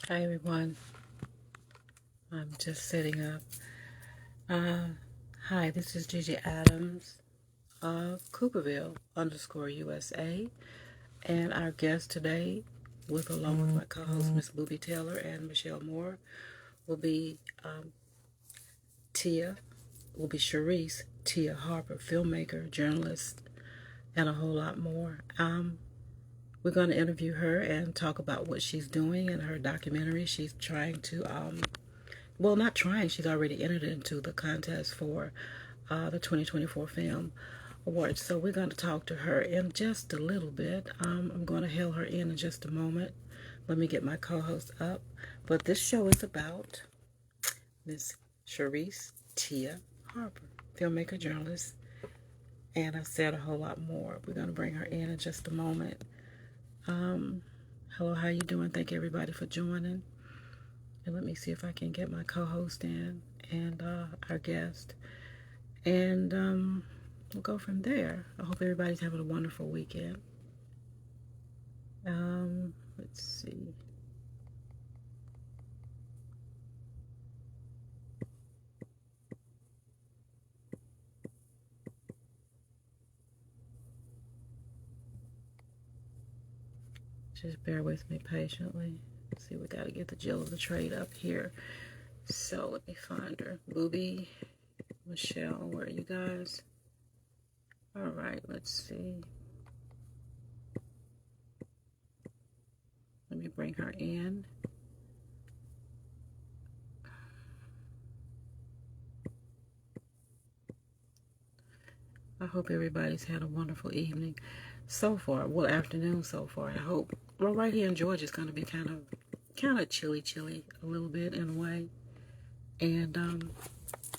Hi everyone, I'm just setting up. Uh, Hi, this is Gigi Adams of Cooperville_USA, and our guest today, along with my co-host Miss Booby Taylor and Michelle Moore, will be Sharice Tia Harper, filmmaker, journalist, and a whole lot more. We're going to interview her and talk about what she's doing in her documentary. She's trying to not trying, she's already entered into the contest for the 2024 Film Awards. So we're going to talk to her in just a little bit. I'm going to hail her in just a moment. Let me get my co-host up. But this show is about Miss Sharice Tia Harper, filmmaker, journalist, and I've said a whole lot more. We're going to bring her in just a moment. Hello, how you doing? Thank everybody for joining. And let me see if I can get my co-host in and our guest. And we'll go from there. I hope everybody's having a wonderful weekend. Let's see. Just bear with me patiently. Let's see, we got to get the Jill of the trade up here. So let me find her. Booby, Michelle, where are you guys? All right, let's see. Let me bring her in. I hope everybody's had a wonderful evening so far. Well, afternoon so far. I hope. Well, right here in Georgia, it's going to be kind of chilly a little bit in a way. And let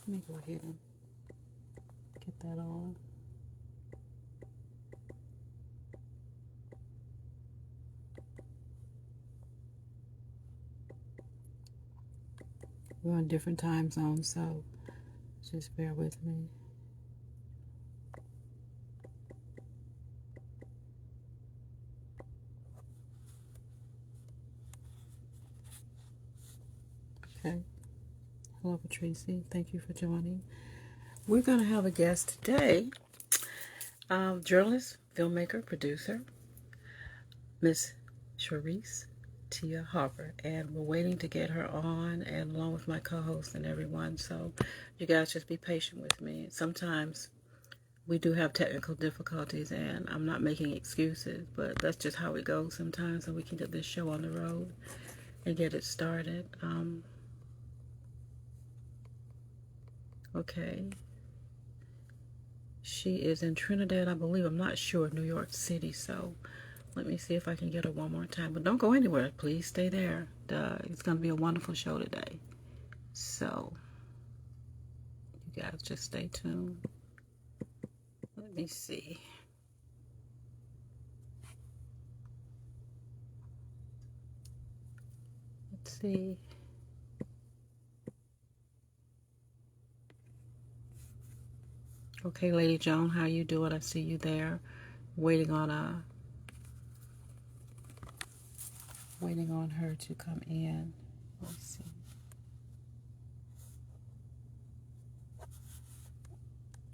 me go ahead and get that on. We're on different time zones, so just bear with me. Okay. Hello, Patricia. Thank you for joining. We're going to have a guest today, journalist, filmmaker, producer, Miss Sharice Tia Harper, and we're waiting to get her on, and along with my co-host and everyone. So you guys just be patient with me. Sometimes we do have technical difficulties, and I'm not making excuses, but that's just how it goes sometimes, and we can get this show on the road and get it started. Okay. She is in Trinidad, I believe. I'm not sure, New York City. So let me see if I can get her one more time. But don't go anywhere. Please stay there. It's going to be a wonderful show today. So you guys just stay tuned. Let me see. Let's see. Okay, Lady Joan, how you doing? I see you there. Waiting on her to come in. Let's see.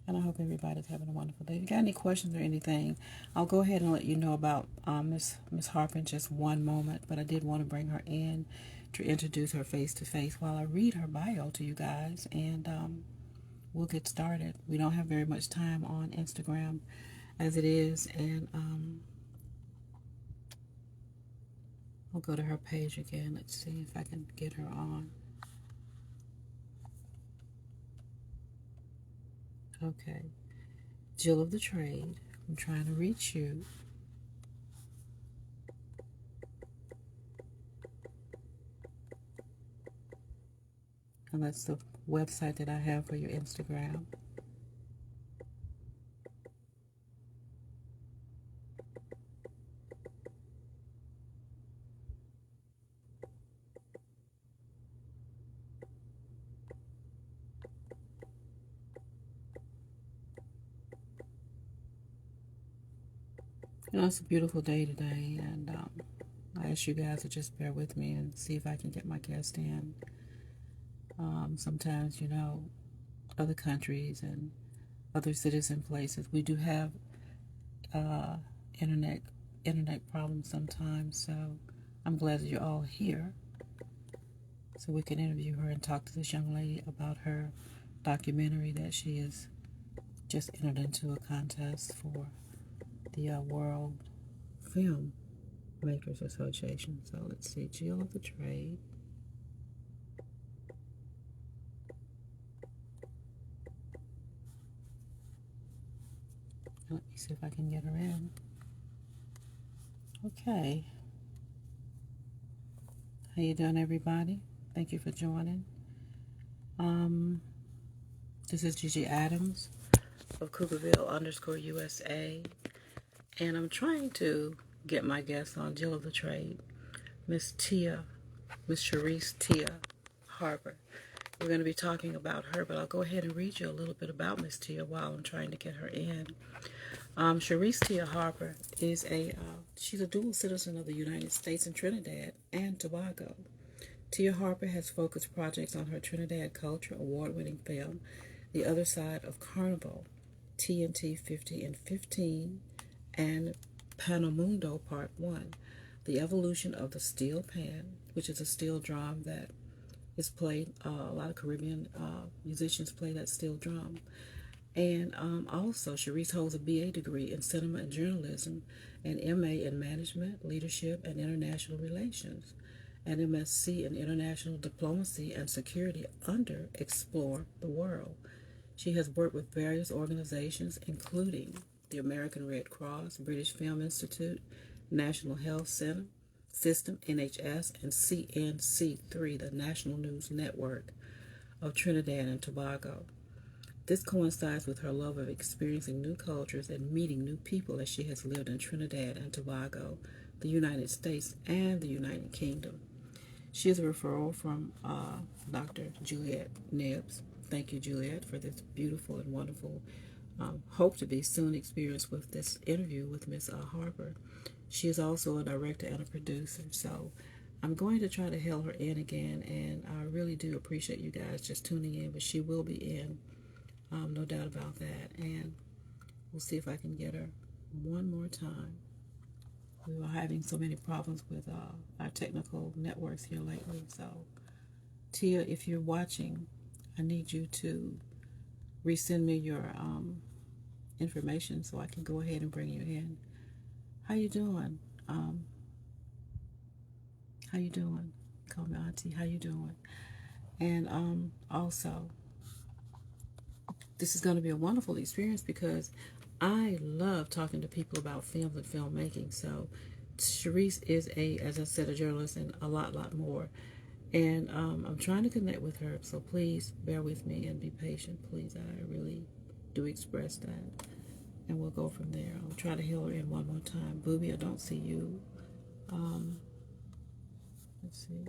And I hope everybody's having a wonderful day. If you got any questions or anything, I'll go ahead and let you know about Miss Harper in just one moment. But I did want to bring her in to introduce her face to face while I read her bio to you guys, and we'll get started. We don't have very much time on Instagram as it is, and I'll go to her page again. Let's see if I can get her on. Okay, Jill of the Trade. I'm trying to reach you. And that's the website that I have for your Instagram. You know, it's a beautiful day today, and ask you guys to just bear with me and see if I can get my guest in. Sometimes, other countries and other cities and places, we do have uh, internet internet problems sometimes. So I'm glad that you're all here, so we can interview her and talk to this young lady about her documentary that she has just entered into a contest for the World Film Makers Association. So let's see, Jill of the Trade. Let me see if I can get her in. Okay. How you doing, everybody? Thank you for joining. This is Gigi Adams of Cougarville_USA, and I'm trying to get my guest on, Jill of the Trade, Miss Cherise Tia Harper. We're going to be talking about her, but I'll go ahead and read you a little bit about Miss Tia while I'm trying to get her in. Cherise Tia Harper is she's a dual citizen of the United States and Trinidad and Tobago. Tia Harper has focused projects on her Trinidad Culture award-winning film, The Other Side of Carnival, TNT 50 and 15, and Panamundo Part 1, The Evolution of the Steel Pan, which is a steel drum that is played. A lot of Caribbean musicians play that steel drum. And also, Cherise holds a BA degree in cinema and journalism, an MA in management, leadership, and international relations, an MSc in international diplomacy and security under Explore the World. She has worked with various organizations, including the American Red Cross, British Film Institute, National Health System, NHS, and CNC3, the National News Network of Trinidad and Tobago. This coincides with her love of experiencing new cultures and meeting new people, as she has lived in Trinidad and Tobago, the United States, and the United Kingdom. She is a referral from Dr. Juliet Nibbs. Thank you, Juliet, for this beautiful and wonderful, hope to be soon experience with this interview with Miss Harper. She is also a director and a producer, so I'm going to try to hail her in again, and I really do appreciate you guys just tuning in, but she will be in, no doubt about that, and we'll see if I can get her one more time. We were having so many problems with our technical networks here lately. So, Tia, if you're watching, I need you to resend me your information so I can go ahead and bring you in. How you doing? How you doing? Call me Auntie. How you doing? And also, this is going to be a wonderful experience because I love talking to people about films and filmmaking. So Cherise is as I said, a journalist and a lot more. And I'm trying to connect with her. So please bear with me and be patient, please. I really do express that. And we'll go from there. I'll try to hail her in one more time. Booby, I don't see you. Let's see.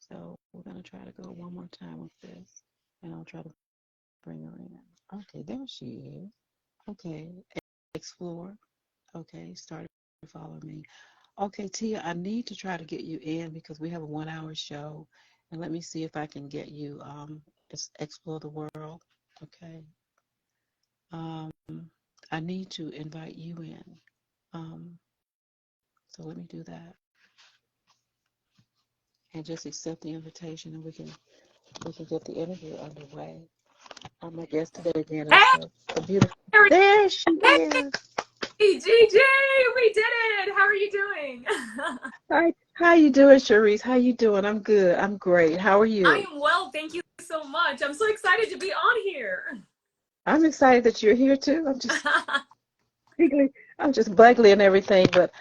So we're going to try to go one more time with this. And I'll try to bring her in. Okay, there she is. Okay, explore. Okay, start following me. Okay, Tia, I need to try to get you in because we have a 1 hour show. And let me see if I can get you explore the world. Okay. I need to invite you in. So let me do that. And just accept the invitation and we can get the interview underway. My guest today again is a beautiful. There she is. Hey, Gigi, we did it. How are you doing? Hi, how you doing, Cherise? How you doing? I'm good. I'm great. How are you? I am well, thank you so much. I'm so excited to be on here. I'm excited that you're here too. I'm just bubbly and everything, but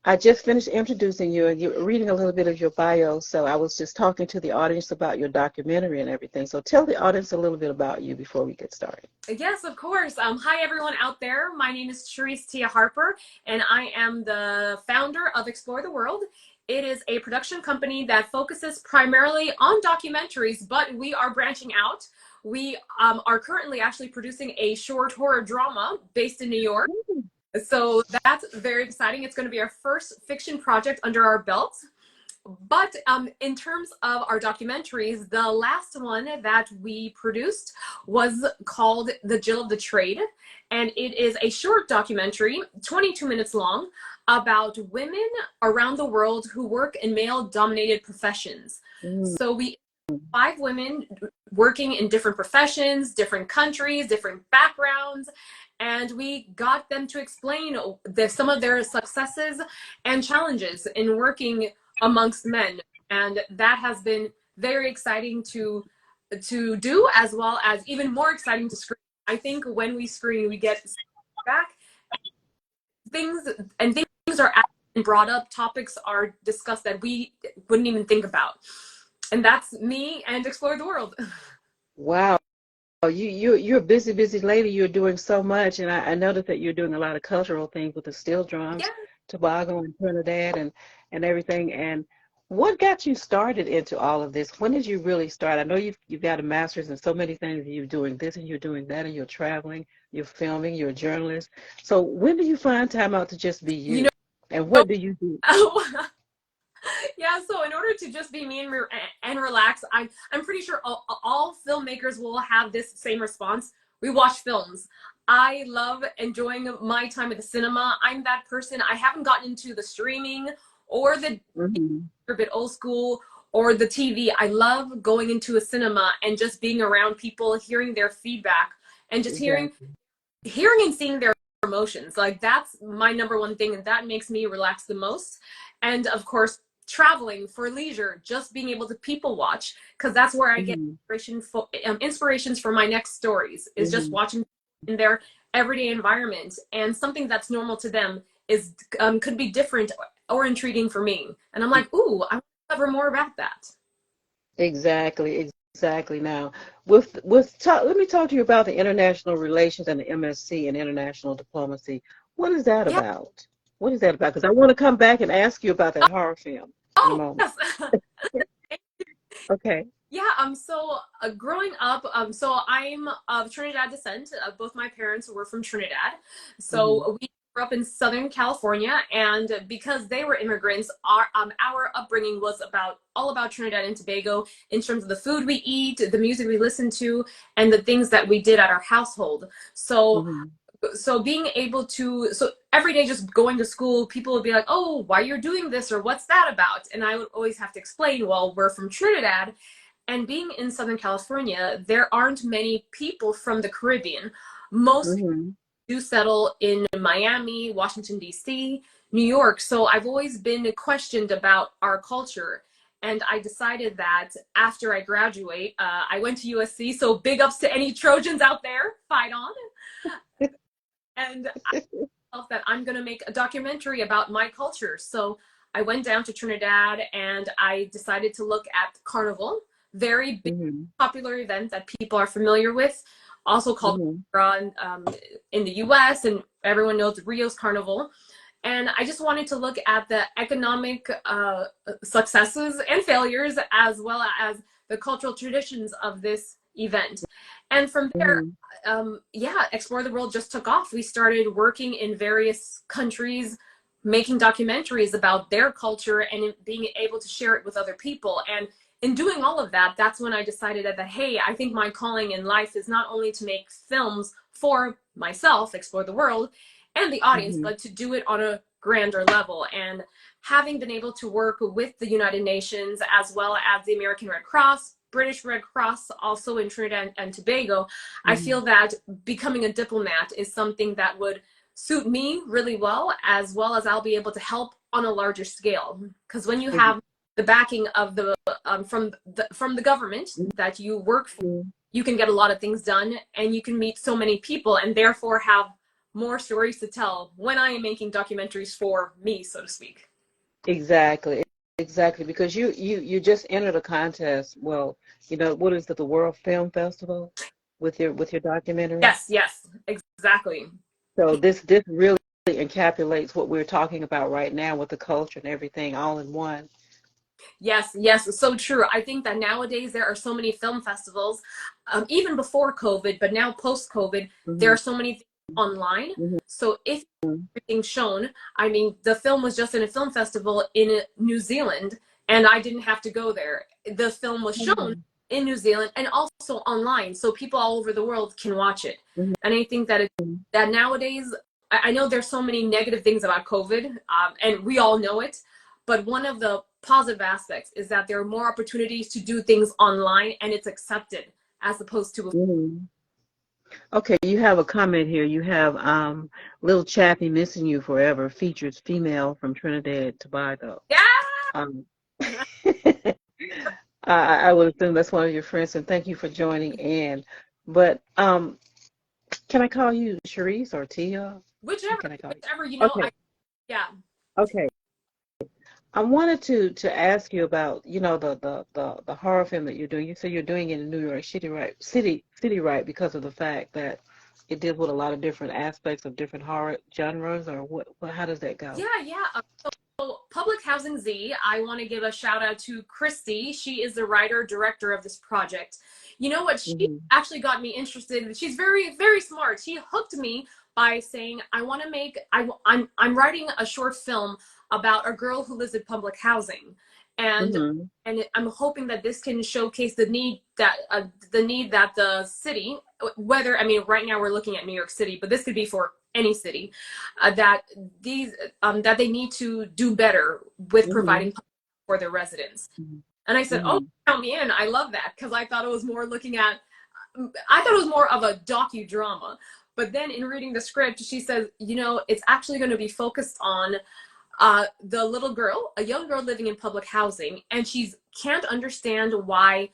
I just finished introducing you and you're reading a little bit of your bio. So I was just talking to the audience about your documentary and everything. So tell the audience a little bit about you before we get started. Yes, of course. Hi, everyone out there. My name is Cherise Tia Harper, and I am the founder of Explore the World. It is a production company that focuses primarily on documentaries, but we are branching out. We are currently actually producing a short horror drama based in New York. So that's very exciting. It's going to be our first fiction project under our belt. But in terms of our documentaries, the last one that we produced was called The Jill of the Trade. And it is a short documentary, 22 minutes long, about women around the world who work in male dominated professions. Mm, So we 5 women working in different professions, different countries, different backgrounds, and we got them to explain some of their successes and challenges in working amongst men, and that has been very exciting to do, as well as even more exciting to screen. I think when we screen, we get back things, and things are brought up, topics are discussed that we wouldn't even think about, and that's me and Explore the World. wow. You're a busy lady. You're doing so much, and I noticed that you're doing a lot of cultural things with the steel Yeah. drums, Tobago and Trinidad, and everything. And what got you started into all of this? When did you really start? I know you've got a master's in so many things. You're doing this and you're doing that, and you're traveling, you're filming, you're a journalist. So when do you find time out to just be You you? know, And what do you do? yeah, so in order to just be me and relax, I'm pretty sure all filmmakers will have this same response. We watch films. I love enjoying my time at the cinema. I'm that person. I haven't gotten into the streaming or the Hmm. a bit old school or the TV. I love going into a cinema and just being around people, hearing their feedback, and just Exactly. hearing and seeing their emotions. Like that's my number one thing, and that makes me relax the most. And of course, traveling for leisure, just being able to people watch, because that's where I get Hmm. inspirations for my next stories. Is just Hmm. watching in their everyday environment, and something that's normal to them is could be different or intriguing for me. And I'm like, ooh, I want to cover more about that. Exactly, exactly. Now, let me talk to you about the international relations and the MSc in international diplomacy. What is that Yeah. about? What is that about? Because I want to come back and ask you about that horror film in a Oh, moment. yes. Okay. Yeah, so growing up, so I'm of Trinidad descent. Both my parents were from Trinidad. Hmm. So we grew up in Southern California, and because they were immigrants, our upbringing was about all about Trinidad and Tobago in terms of the food we eat, the music we listen to, and the things that we did at our household. So Hmm. being able to every day just going to school, people would be like, oh, why you're doing this, or what's that about? And I would always have to explain, well, we're from Trinidad, and being in Southern California, there aren't many people from the Caribbean. Most Hmm. do settle in Miami, Washington, D.C., New York. So I've always been questioned about our culture. And I decided that after I graduate, I went to USC. So big ups to any Trojans out there. Fight on. And I felt that I'm going to make a documentary about my culture. So I went down to Trinidad and I decided to look at Carnival, very big, Hmm. popular event that people are familiar with, also called Hmm. in the US, and everyone knows Rio's Carnival. And I just wanted to look at the economic successes and failures, as well as the cultural traditions of this event. And from there, Hmm. yeah, Explore the World just took off. We started working in various countries, making documentaries about their culture and being able to share it with other people. And in doing all of that, that's when I decided that, hey, I think my calling in life is not only to make films for myself, Explore the World, and the audience, Hmm. but to do it on a grander level. And having been able to work with the United Nations, as well as the American Red Cross, British Red Cross, also in Trinidad and Tobago, I Hmm. feel that becoming a diplomat is something that would suit me really well as I'll be able to help on a larger scale. Because when you have the backing of the from the government that you work for, Hmm. you can get a lot of things done, and you can meet so many people, and therefore have more stories to tell when I am making documentaries for me, so to speak. Exactly, exactly. Because you just entered a contest. Well, what is it, the World Film Festival, with your documentary? Yes, yes, exactly. So this really encapsulates what we're talking about right now with the culture and everything all in one. Yes, yes, so true. I think that nowadays there are so many film festivals, even before COVID, but now post COVID, there Hmm. are so many things online. Mhm. So if everything's shown, I mean, the film was just in a film festival in New Zealand, and I didn't have to go there. The film was shown Mhm. in New Zealand and also online, so people all over the world can watch it. Mhm. And I think that that nowadays, I know there's so many negative things about COVID, and we all know it. But one of the positive aspects is that there are more opportunities to do things online, and it's accepted as opposed to. Mhm. Okay, you have a comment here. You have Little Chappie Missing You Forever features female from Trinidad and Tobago. Yeah. Um, I would assume that's one of your friends, and thank you for joining in. But can I call you Sharice or Tia? What Whichever, can I call you? whichever, Okay, yeah. okay. I wanted to ask you about, the horror film that you're doing. You say you're doing it in New York City, right? City, right? Because of the fact that it deals with a lot of different aspects of different horror genres, or how does that go? Yeah. So Public Housing Z, I want to give a shout out to Christy. She is the writer director of this project. You know what? She Hmm. actually got me interested. She's very very smart. She hooked me by saying, "I want to make. I'm writing a short film about a girl who lives in public housing, and Hmm. I'm hoping that this can showcase the need that the city, whether I mean right now we're looking at New York City, but this could be for any city, that these that they need to do better with Hmm. providing for their residents." And I said, "Oh, Hmm. count me in. I love that," because I thought it was more of a docudrama. But then in reading the script, she says, it's actually going to be focused on the little girl, a young girl living in public housing, and she can't understand why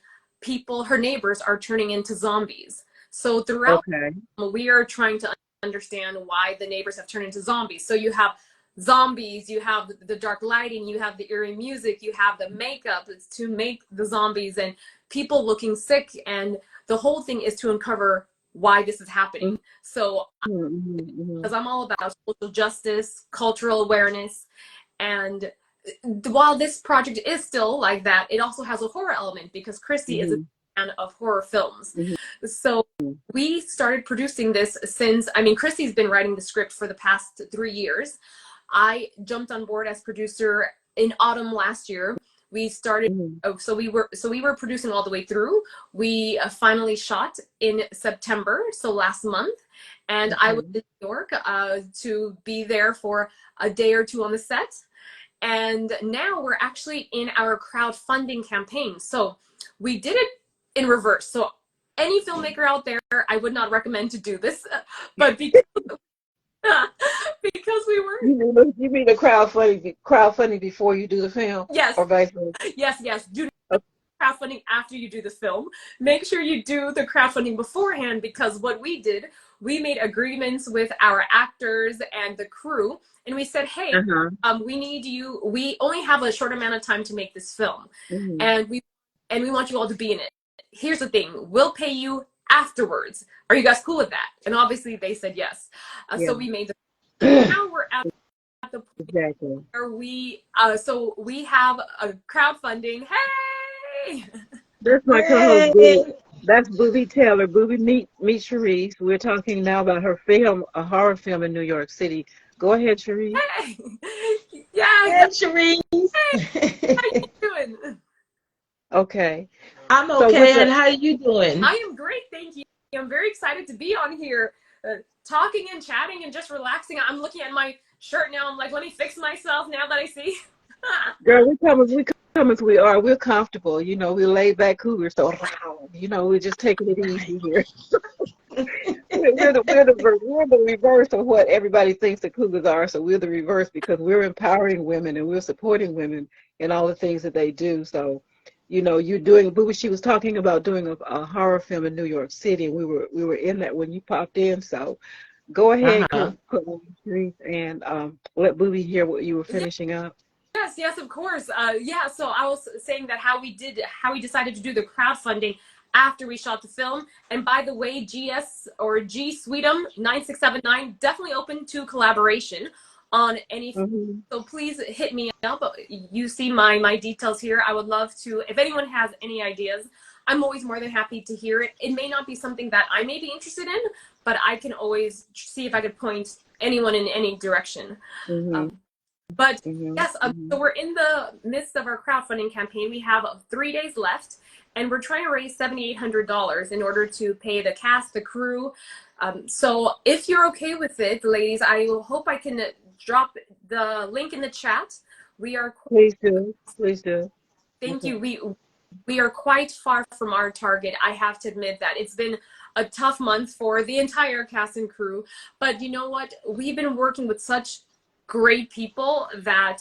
her neighbors, are turning into zombies. So throughout, Okay. we are trying to understand why the neighbors have turned into zombies. So you have zombies, you have the dark lighting, you have the eerie music, you have the makeup. It's to make the zombies and people looking sick, and the whole thing is to uncover why this is happening. So, Hmm. because I'm all about social justice, cultural awareness, and while this project is still like that, it also has a horror element because Christy is a Hmm. fan of horror films. Hmm. So we started producing this since, I mean, Christy's been writing the script for the past 3 years. I jumped on board as producer in autumn last year. We started, Hmm. so we were producing all the way through. We finally shot in September, so last month, and I was Okay. in New York to be there for a day or two on the set. And now we're actually in our crowdfunding campaign. So we did it in reverse. So any filmmaker out there, I would not recommend to do this, but because, because we were, You mean the crowdfunding before you do the film, yes, or vice versa? yes, do crowdfunding after you do the film. Make sure you do the crowdfunding beforehand, because what we did, we made agreements with our actors and the crew, and we said, hey, Uh-huh. we need you. We only have a short amount of time to make this film, Hmm. and we want you all to be in it. Here's the thing: we'll pay you afterwards. Are you guys cool with that? And obviously they said yes. Yeah. So we made the. Now we're at the point Exactly. where we have a crowdfunding. Hey. That's my co-host, Booby. Yay! That's Booby Taylor. Booby, meet Sharice. We're talking now about her film, a horror film in New York City. Go ahead, Sharice. Hey. Yeah. Hey, Sharice. How you doing? Okay. I'm So with okay, and the how you doing? I am great, thank you. I'm very excited to be on here, talking and chatting and just relaxing. I'm looking at my shirt now. I'm like, let me fix myself now that I see. girl, we come as we are. We're comfortable. We're laid back cougars. So, we're just taking it easy here. We're the reverse of what everybody thinks the cougars are. So we're the reverse because we're empowering women and we're supporting women in all the things that they do. So, you're doing. Booby, she was talking about doing a horror film in New York City, and we were in that when you popped in. So go ahead, Uh-huh. Sharice, and let Booby hear what you were Yeah, finishing up. yes, of course. Yeah, so I was saying that how we decided to do the crowdfunding after we shot the film. And by the way, GS or G Sweetum 9679 definitely open to collaboration on any. Hmm. So please hit me up. You see my details here. I would love to, if anyone has any ideas, I'm always more than happy to hear it. It may not be something that I may be interested in, but I can always see if I could point anyone in any direction. Mm-hmm. But Mm-hmm. yes, so we're in the midst of our crowdfunding campaign. We have 3 days left, and we're trying to raise $7,800 in order to pay the cast, the crew. So if you're okay with it, ladies, I hope I can drop the link in the chat. We are. Please do. Please do. Thank you. We are quite far from our target. I have to admit that it's been a tough month for the entire cast and crew. But you know what? We've been working with such great people that,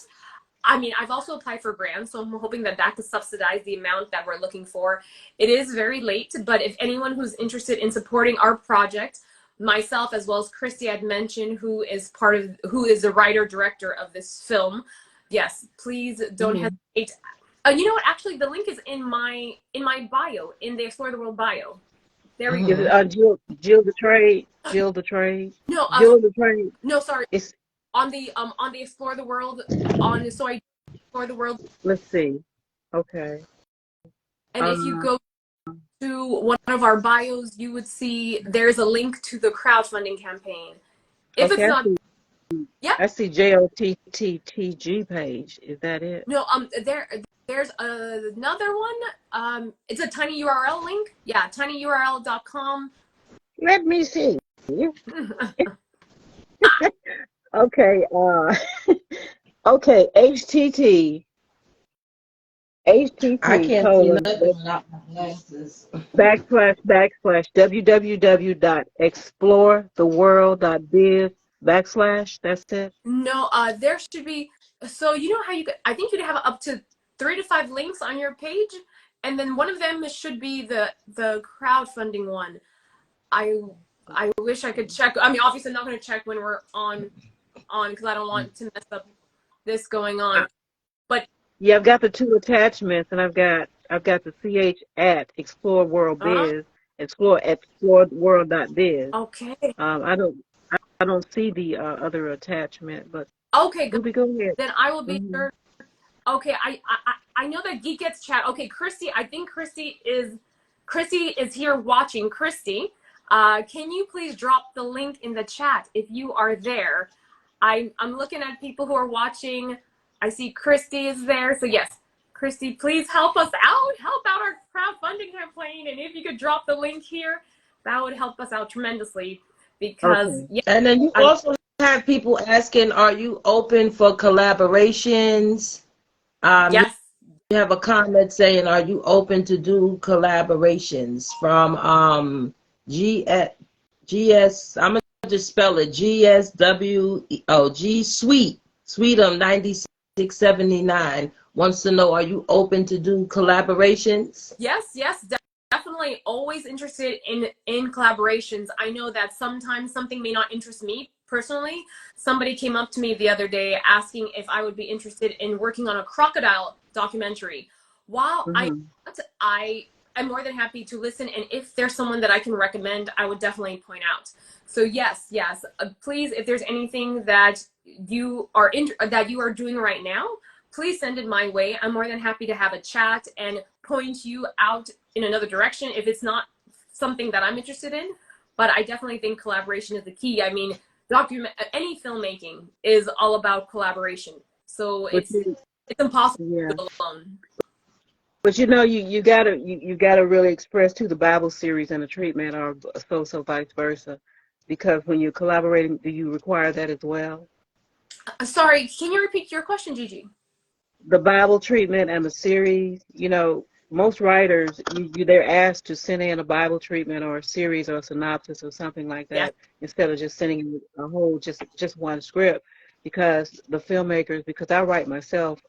I mean, I've also applied for grants, so I'm hoping that that could subsidize the amount that we're looking for. It is very late, but if anyone who's interested in supporting our project, myself as well as Christy had mentioned, who is the writer director of this film, yes, please don't hesitate. You know what? Actually, the link is in my bio, in the Explore the World bio. There we go. Jill the Trade. Jill the Trade. No, Jill the Trade. No, sorry. It's on the Explore the World Explore the World. Let's see. Okay. And if you go to one of our bios, you would see there's a link to the crowdfunding campagn. If it's not, yeah. I see JOTTTG page. Is that it? No, there's another one. It's a tiny URL link. Yeah, tinyurl.com. Let me see. Okay. Okay. HTT. I can't see nothing without my glasses. // www.exploretheworld.biz / That's it. No, there should be. So you know how I think you'd have up to 3 to 5 links on your page, and then one of them should be the crowdfunding one. I wish I could check. I mean, obviously I'm not going to check when we're on because I don't want to mess up this going on. But yeah, I've got the 2 attachments, and I've got the CH at Explore World Biz, exploreworld.biz. Okay. I don't see the other attachment, but okay, go ahead. Then I will be sure. Okay, I know that Geek Gets Chat. Okay, Christy, I think Christy is here watching. Christy, can you please drop the link in the chat if you are there? I'm looking at people who are watching. I see Christy is there. So yes, Christy, please help us out. Help out our crowdfunding campaign. And if you could drop the link here, that would help us out tremendously. Because yeah. And then you also have people asking, are you open for collaborations? Yes. You have a comment saying, are you open to do collaborations from GS, I'm going to just spell it, G Sweetum 9679 wants to know, are you open to do collaborations? Yes, definitely always interested in collaborations. I know that sometimes something may not interest me personally. Somebody came up to me the other day asking if I would be interested in working on a crocodile documentary. While I am more than happy to listen, and if there's someone that I can recommend, I would definitely point out. So yes, please, if there's anything that you are doing right now, please send it my way. I'm more than happy to have a chat and point you out in another direction if it's not something that I'm interested in. But I definitely think collaboration is the key. I mean, any filmmaking is all about collaboration. So it's impossible to do alone. But you know, you gotta really express to the Bible series and the treatment, or so vice versa, because when you're collaborating, do you require that as well? Sorry, can you repeat your question, Gigi? The Bible treatment and the series, you know, most writers, they're asked to send in a Bible treatment or a series or a synopsis or something like that, instead of just sending in a whole, just one script, because the filmmakers, because I write myself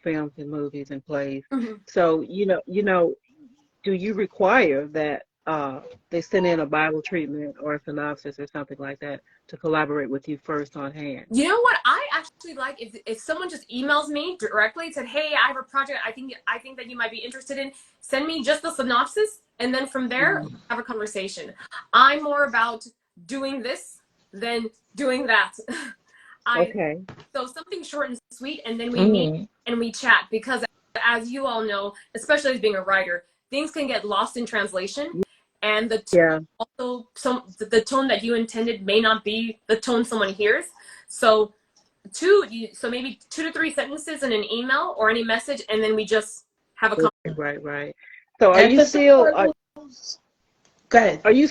films and movies and plays. So, you know, do you require that they send in a Bible treatment or a synopsis or something like that to collaborate with you first on hand? You know what? I actually like if someone just emails me directly and said, hey, I have a project I think that you might be interested in, send me just the synopsis, and then from there have a conversation. I'm more about doing this than doing that. So something short and sweet, and then we meet and we chat, because as you all know, especially as being a writer, things can get lost in translation, and Yeah. also the tone that you intended may not be the tone someone hears. So so maybe 2 to 3 sentences in an email or any message, and then we just have a conversation. Right. So And for someone who's, go ahead. are you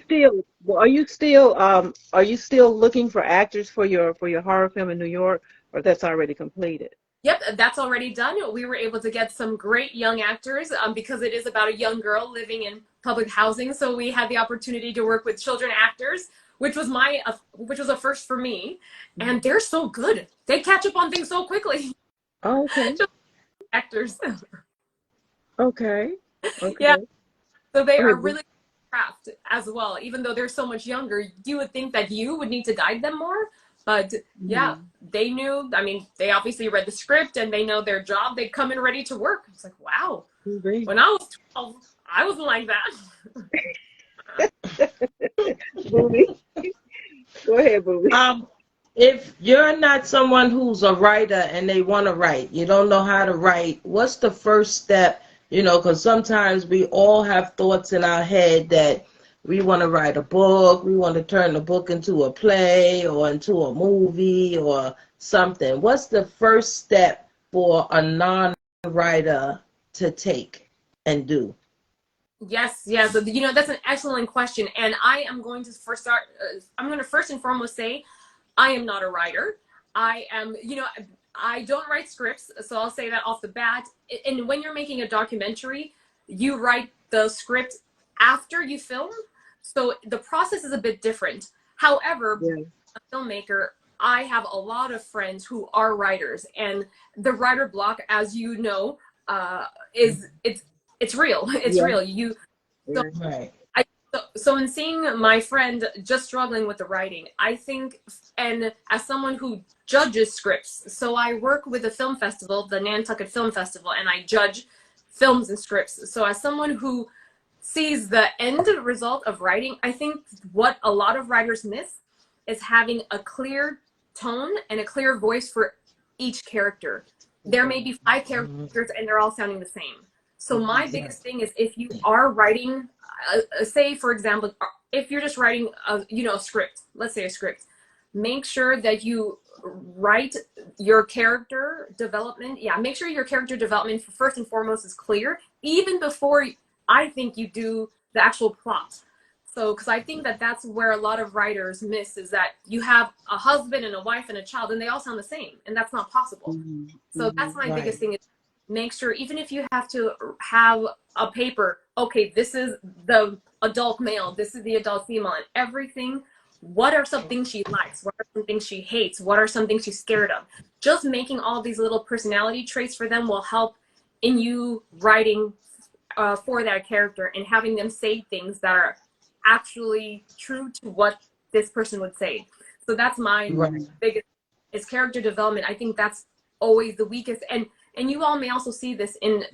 still looking for actors for your horror film in New York, or that's already completed? Yep, that's already done. We were able to get some great young actors because it is about a young girl living in public housing. So we had the opportunity to work with children actors, which was which was a first for me. And they're so good. They catch up on things so quickly. Oh, okay. Actors. Okay. Yeah. Okay. So they Go are ahead, Boo. really craft as well. Even though they're so much younger, you would think that you would need to guide them more. But yeah, they knew. I mean, they obviously read the script and they know their job. They come in ready to work. It's like, wow. Boo. When I was 12, I wasn't like that. Booby. Go ahead, Booby. If you're not someone who's a writer and they want to write, you don't know how to write, what's the first step? You know, because sometimes we all have thoughts in our head that we want to write a book, we want to turn the book into a play or into a movie or something. What's the first step for a non-writer to take and do? Yes, yes. That's an excellent question. And I am going to I'm going to first and foremost say, I am not a writer. I am, I don't write scripts, so I'll say that off the bat. And when you're making a documentary, you write the script after you film, so the process is a bit different. However, a filmmaker, I have a lot of friends who are writers, and the writer block, as you know, it's real. It's real. Right. So in seeing my friend just struggling with the writing, I think, and as someone who judges scripts, so I work with a film festival, the Nantucket Film Festival, and I judge films and scripts. So as someone who sees the end result of writing, I think what a lot of writers miss is having a clear tone and a clear voice for each character. There may be 5 characters and they're all sounding the same. So my biggest thing is, if you are writing, say for example, if you're just writing a script, let's say a script, make sure that you write your character development. Yeah, make sure your character development first and foremost is clear, even before I think you do the actual plot. So, because I think that that's where a lot of writers miss, is that you have a husband and a wife and a child and they all sound the same, and that's not possible. So that's my biggest thing, is make sure, even if you have to have a paper, okay, this is the adult male, this is the adult female, and everything. What are some things she likes? What are some things she hates? What are some things she's scared of? Just making all these little personality traits for them will help in you writing for that character, and having them say things that are actually true to what this person would say. So that's my biggest, is character development. I think that's always the weakest. And you all may also see this in,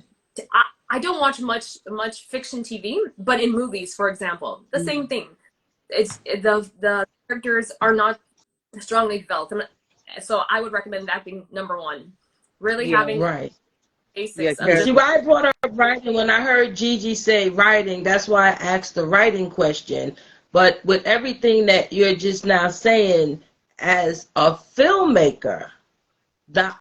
I don't watch much fiction TV, but in movies, for example, the same thing. It's the characters are not strongly developed. So I would recommend that being number one. Really having basics. See, why I brought up writing, when I heard Gigi say writing, that's why I asked the writing question. But with everything that you're just now saying, as a filmmaker, the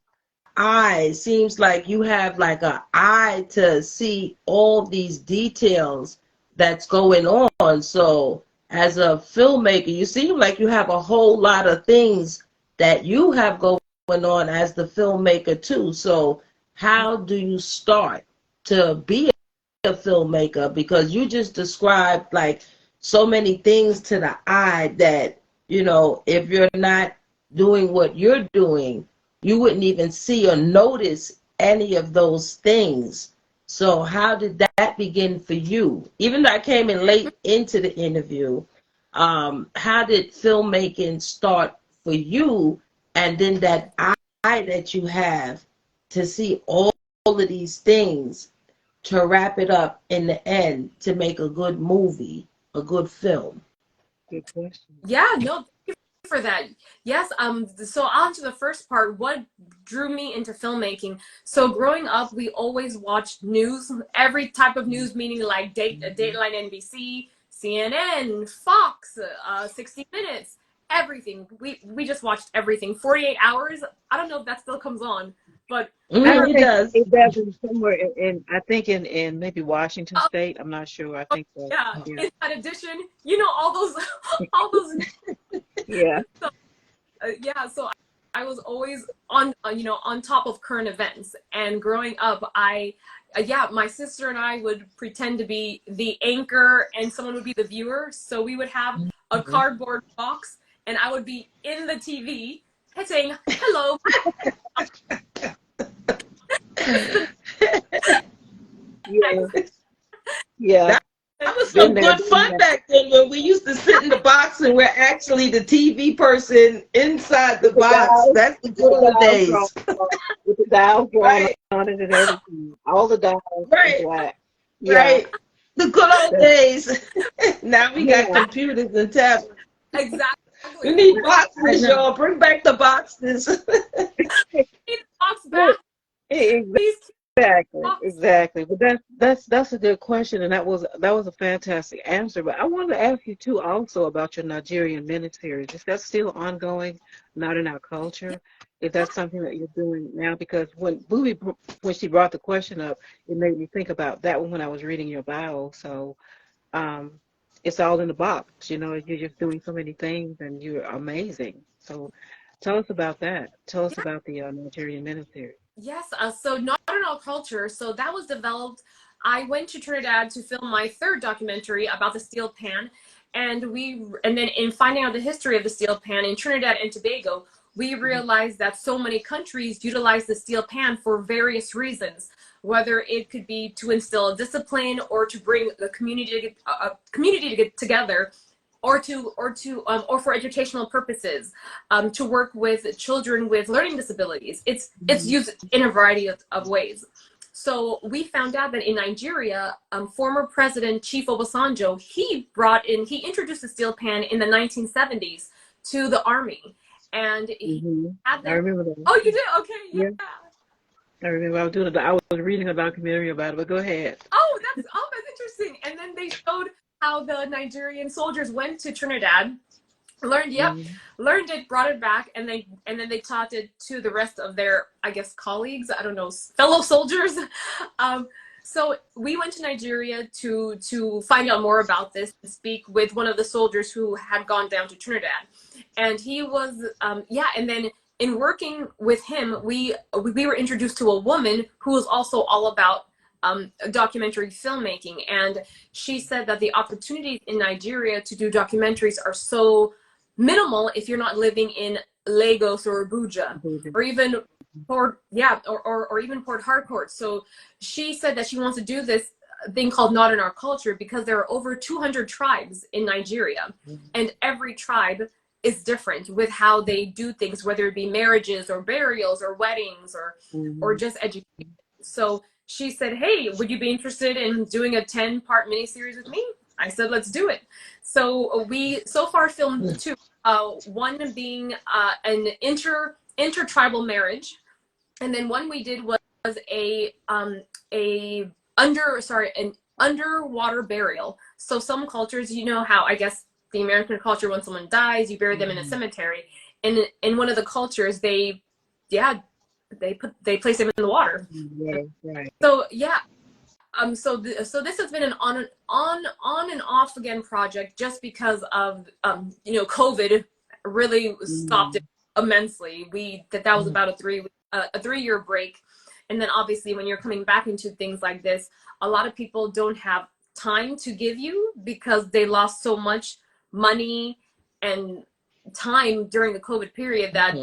eye seems like you have like an eye to see all these details that's going on. So as a filmmaker, you seem like you have a whole lot of things that you have going on as the filmmaker too. So how do you start to be a filmmaker? Because you just described like so many things to the eye that, if you're not doing what you're doing, you wouldn't even see or notice any of those things. So how did that begin for you? Even though I came in late into the interview, how did filmmaking start for you? And then that eye that you have to see all of these things, to wrap it up in the end, to make a good movie, a good film. Good question. Yeah, no, thank you for that. Yes, so on to the first part, what drew me into filmmaking. So growing up, we always watched news, every type of news, meaning like Dateline NBC, CNN, Fox, 60 Minutes, everything. We just watched everything. 48 Hours, I don't know if that still comes on, but I It think does. it does somewhere I think in maybe Washington oh, State. I'm not sure. I think so. yeah, Yeah. Inside Edition, you know, all those, all those. Yeah. Yeah, so I was always on, you know, on top of current events. And growing up, yeah, my sister and I would pretend to be the anchor and someone would be the viewer. So we would have a Mhm. cardboard box and I would be in the TV saying, hello. Yeah. Yeah. That was Been some there, good done fun back then when we used to sit in the box and we're actually the TV person inside the box. that. That's the good old Drawn days. with the dials drawn Right, on it and everything. All the dials in right, black. Yeah. right. The good old days. Now we got Yeah. computers and tablets. We Exactly. need I boxes, know. y'all. Bring back the boxes. Box back, please. Exactly, Box. exactly. But that's a good question, and that was a fantastic answer. But I wanted to ask you too, also about your Nigerian miniseries. Is that still ongoing? Not in our culture. If that's something that you're doing now, because when she brought the question up, it made me think about that one when I was reading your bio. So um, it's all in the box. You know, you're just doing so many things, and you're amazing. So tell us about that. Tell us about the Nigerian miniseries. Yes, so Not in All Culture. So that was developed. I went to Trinidad to film my third documentary about the steel pan, and then in finding out the history of the steel pan in Trinidad and Tobago, we realized that so many countries utilize the steel pan for various reasons, whether it could be to instill discipline or to bring the community to get together, or for educational purposes, to work with children with learning disabilities. It's used in a variety of ways. So we found out that in Nigeria, former President Chief Obasanjo, he introduced the steel pan in the 1970s to the army, and he had I them. remember that. Oh, you did? Okay, yeah. Yeah, I remember I was reading a documentary about it, but go ahead. That's interesting. And then they showed how the Nigerian soldiers went to Trinidad, learned learned it, brought it back, and then they taught it to the rest of their, I guess, colleagues, I don't know, fellow soldiers. So we went to Nigeria to find out more about this and speak with one of the soldiers who had gone down to Trinidad, and he was and then in working with him, we were introduced to a woman who was also all about documentary filmmaking, and she said that the opportunities in Nigeria to do documentaries are so minimal if you're not living in Lagos or Abuja, or even or even Port Harcourt. So she said that she wants to do this thing called Not in Our Culture because there are over 200 tribes in Nigeria, and every tribe is different with how they do things, whether it be marriages or burials or weddings or just education. So she said, hey, would you be interested in doing a 10-part miniseries with me? I said, let's do it. So we so far filmed two, one being an intertribal marriage, and then one we did was an underwater burial. So some cultures, you know how, I guess, the American culture, when someone dies, you bury them in a cemetery. And in one of the cultures, they place them in the water. Yeah, right. So yeah, so this has been an on and off again project, just because of COVID really stopped it immensely. That was about a 3-year break, and then obviously when you're coming back into things like this, a lot of people don't have time to give you because they lost so much money and time during the COVID period that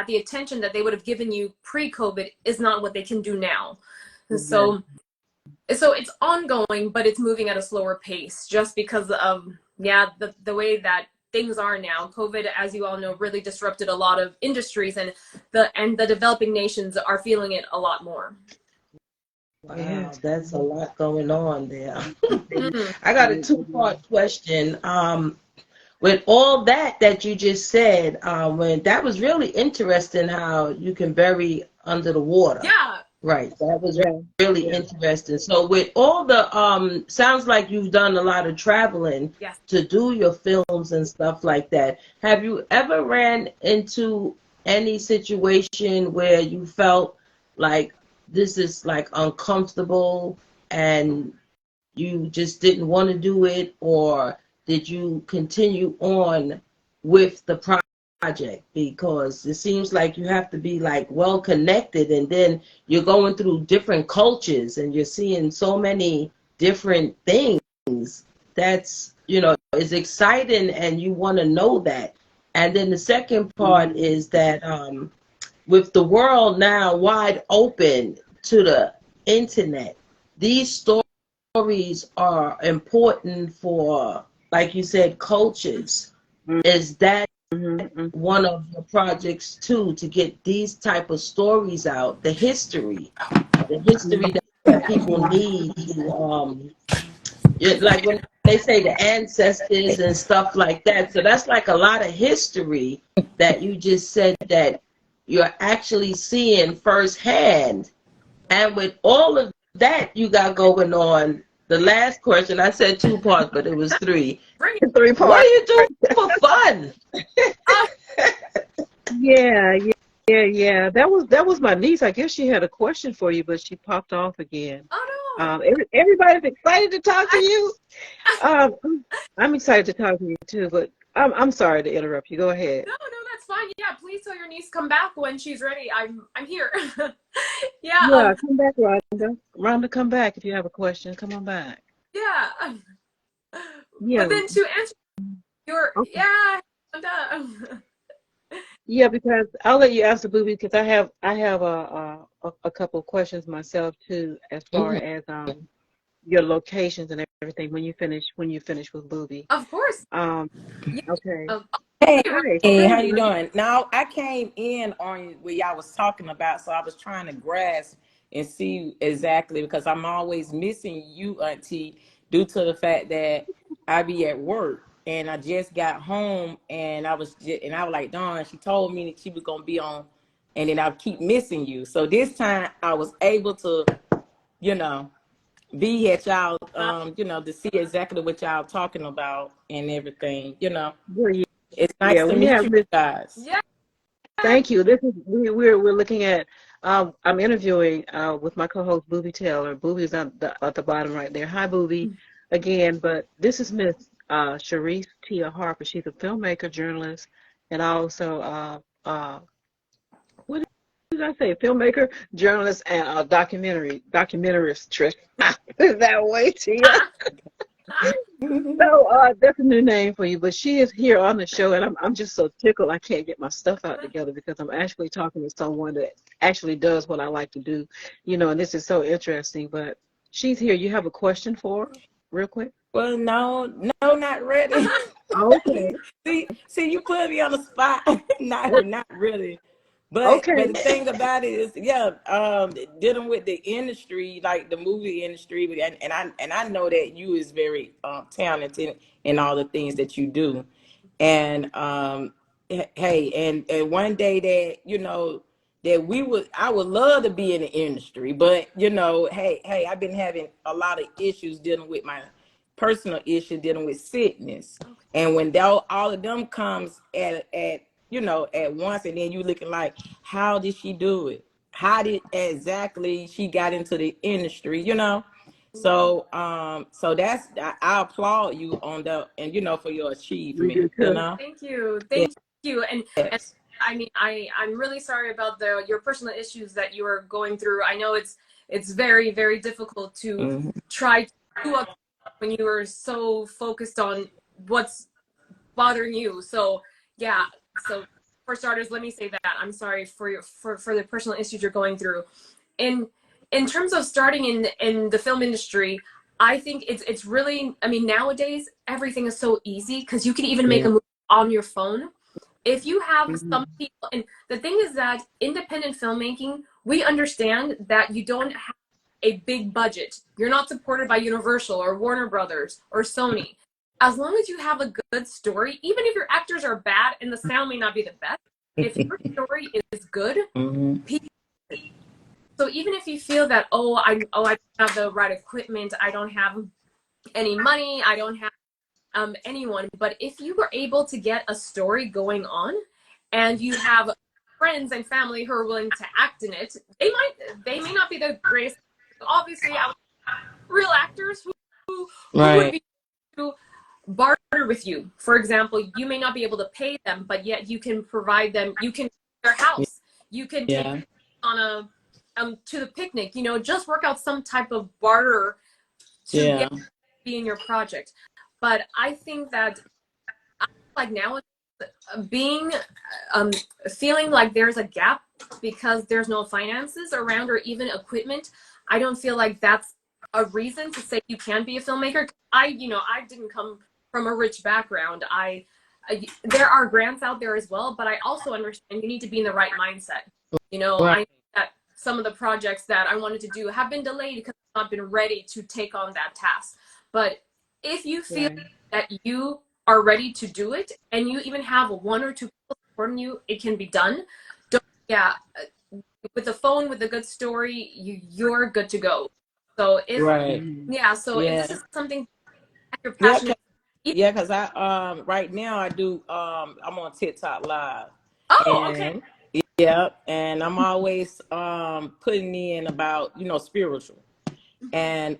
the attention that they would have given you pre-COVID is not what they can do now. So it's ongoing, but it's moving at a slower pace just because of the way that things are now. COVID, as you all know, really disrupted a lot of industries, and the developing nations are feeling it a lot more. Wow, that's a lot going on there. I got a 2-part question. with all that you just said, when that was really interesting how you can bury under the water. Yeah. Right. That was Yeah. really Yeah. interesting. So with all the sounds like you've done a lot of traveling Yes. to do your films and stuff like that. Have you ever ran into any situation where you felt like this is like uncomfortable and you just didn't want to do it, or did you continue on with the project? Because it seems like you have to be like well connected, and then you're going through different cultures and you're seeing so many different things. That's, is exciting, and you want to know that. And then the second part is that with the world now wide open to the internet, these stories are important for, like you said, cultures. Is that one of your projects too, to get these type of stories out, the history that people need to, like when they say the ancestors and stuff like that. So that's like a lot of history that you just said that you're actually seeing firsthand. And with all of that you got going on, the last question, I said 2 parts, but it was 3. Bring it. 3 What parts. do you do for fun? Yeah, yeah. That was my niece. I guess she had a question for you, but she popped off again. Oh no. Everybody's excited to talk to you. Um, I'm excited to talk to you too, but I'm sorry to interrupt you. Go ahead. No, that's fine. Yeah, please tell your niece come back when she's ready. I'm here. Yeah. Yeah, come back, Rhonda. Rhonda, come back if you have a question. Come on back. Yeah. Yeah. But then to answer your Okay. yeah. Yeah, because I'll let you answer, Booby, because I have a couple of questions myself too, as far Mhm. as your locations and everything when you finish with Booby. Of course. Yeah. Okay. Hey, Hi. hey, how you Sandra. doing? Now I came in on what y'all was talking about, so I was trying to grasp and see exactly because I'm always missing you, Auntie, due to the fact that I be at work and I just got home and I was like, Dawn, she told me that she was gonna be on, and then I keep missing you. So this time I was able to, you know, be at y'all, to see exactly what y'all talking about and everything. Yeah, It's nice yeah, to we meet have you this. guys. Yeah. Thank you. This is we're looking at. I'm interviewing with my co-host Booby Taylor. Booby's at the bottom right there. Hi, Booby, again. But this is Miss Sharice Tia Harper. She's a filmmaker, journalist, and also what did I say? Filmmaker, journalist, and documentarist. Trish, is that way, Tia? So that's a new name for you, but she is here on the show, and I'm just so tickled I can't get my stuff out together because I'm actually talking to someone that actually does what I like to do, and this is so interesting. But she's here. You have a question for her, real quick? Well, no, not ready. Okay. See, you put me on the spot. Not really. But Okay. the thing about it is, yeah, dealing with the industry, like the movie industry, and I know that you is very talented in all the things that you do, and hey, and one day that I would love to be in the industry, but hey, I've been having a lot of issues dealing with my personal issue, dealing with sickness, and when all of them comes at once, and then you looking like, how did she do it? How did exactly she got into the industry? So I applaud you on for your We do achievement. too. Thank you. Yes. Thank you. And I mean, I'm really sorry about your personal issues that you are going through. I know it's very, very difficult to Mhm. try to do up when you are so focused on what's bothering you. So yeah. So for starters, let me say that I'm sorry for the personal issues you're going through. In in terms of starting in the film industry, I think it's really, I mean, nowadays everything is so easy because you can even make Yeah. a movie on your phone. If you have some Mhm. people, and the thing is that independent filmmaking, we understand that you don't have a big budget. You're not supported by Universal or Warner Brothers or Sony. as long as you have a good story, even if your actors are bad and the sound may not be the best, if your story is good, people. So even if you feel that, I don't have the right equipment, I don't have any money, I don't have anyone, but if you were able to get a story going on, and you have friends and family who are willing to act in it, they may not be the greatest. Obviously, real actors who would be to barter with you. For example, you may not be able to pay them, but yet you can provide them. You can their house. You can take them on a to the picnic. Just work out some type of barter to get be in your project. But I think that like now being feeling like there's a gap because there's no finances around or even equipment. I don't feel like that's a reason to say you can be a filmmaker. I didn't come from a rich background. There are grants out there as well, but I also understand you need to be in the right mindset. I know that some of the projects that I wanted to do have been delayed because I've not been ready to take on that task. But if you feel that you are ready to do it, and you even have one or two people supporting you, it can be done. With the phone, with a good story, you're good to go. So if if this is something you're passionate, because I right now I do I'm on TikTok Live. Okay. Yeah, and I'm always putting in about spiritual and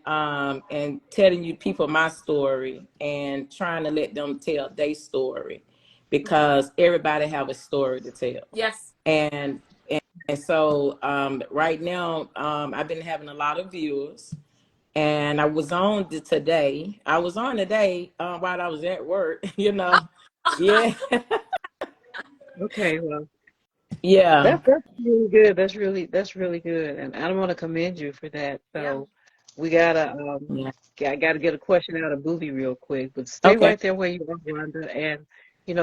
telling you people my story and trying to let them tell their story, because everybody have a story to tell. Yes. And so right now I've been having a lot of viewers, and I was on today while I was at work. Yeah. Okay, well, Yeah. that's really good. That's really good, and I want to commend you for that. So we gotta I gotta get a question out of Booby real quick, but stay right there where you are, Rhonda. And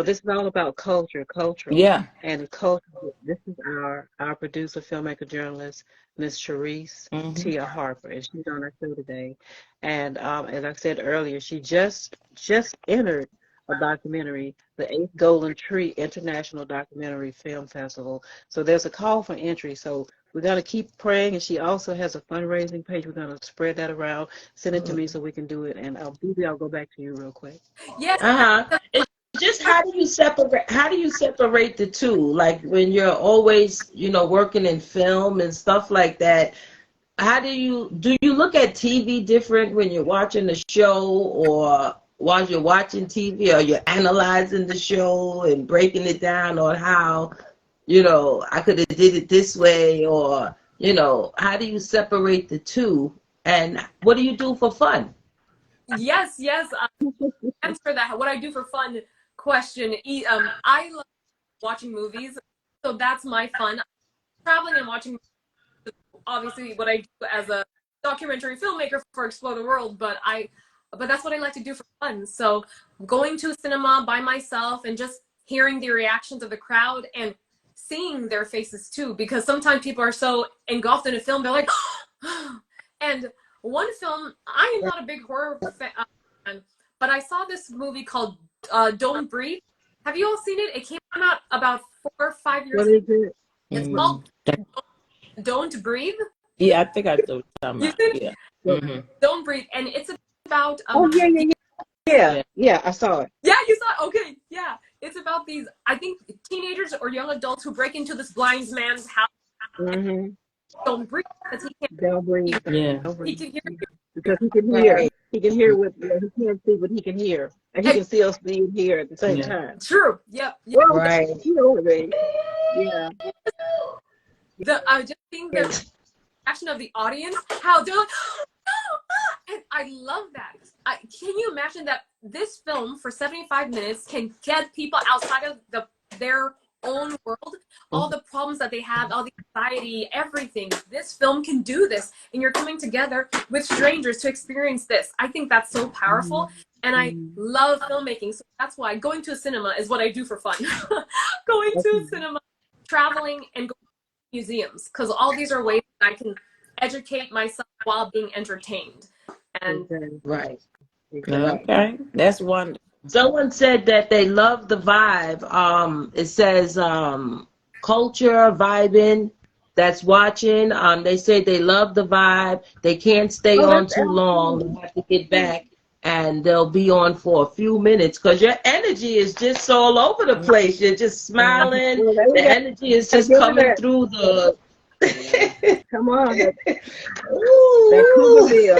this is all about cultural. Yeah. And culture. This is our producer, filmmaker, journalist, Miss Sharice Tia Harper, and she's on our show today. And as I said earlier, she just entered a documentary, the 8th Golden Tree International Documentary Film Festival. So there's a call for entry. So we're going to keep praying. And she also has a fundraising page. We're going to spread that around, send it to me so we can do it. And Booby, I'll go back to you real quick. Yes. It's just how do you separate the two? Like when you're always, working in film and stuff like that, how do you look at TV different when you're watching the show, or while you're watching TV, or you're analyzing the show and breaking it down on how, I could have did it this way, or, how do you separate the two, and what do you do for fun? Yes. Answer that. What I do for fun question. I love watching movies, so that's my fun. Traveling and watching, obviously, what I do as a documentary filmmaker for Explore the World, but that's what I like to do for fun. So going to a cinema by myself and just hearing the reactions of the crowd and seeing their faces too, because sometimes people are so engulfed in a film, they're like, and one film, I am not a big horror fan, but I saw this movie called Don't Breathe. Have you all seen it? It came out about 4 or 5 years ago. What is it? It's called Don't Breathe. Yeah, I think I do. Don't Breathe, and it's about yeah, I saw it. Yeah, you saw it. Okay, yeah, it's about these, I think, teenagers or young adults who break into this blind man's house. Don't breathe because he can't. Don't breathe. Yeah. He can hear you. Because he can hear. He can hear what he can't see, but he can hear, and he can still see and hear at the same time. True. Yep. Right. Yeah. I just think the reaction of the audience, how they're like, and I love that. Can you imagine that this film for 75 minutes can get people outside of their own world, all the problems that they have, all the anxiety, everything. This film can do this, and you're coming together with strangers to experience this. I think that's so powerful, and I love filmmaking. So that's why going to a cinema is what I do for fun. Going to a cinema, traveling, and going to museums, because all these are ways that I can educate myself while being entertained. And right. Right. Okay, that's wonderful. Someone said that they love the vibe. It says culture vibing that's watching. They say they love the vibe. They can't stay Oh, on that's too long. They have to get back, and they'll be on for a few minutes because your energy is just all over the place. You're just smiling. well, there we The go. energy is Gotta just give her coming that. through the. Come on, that Cougar Ooh. Bill.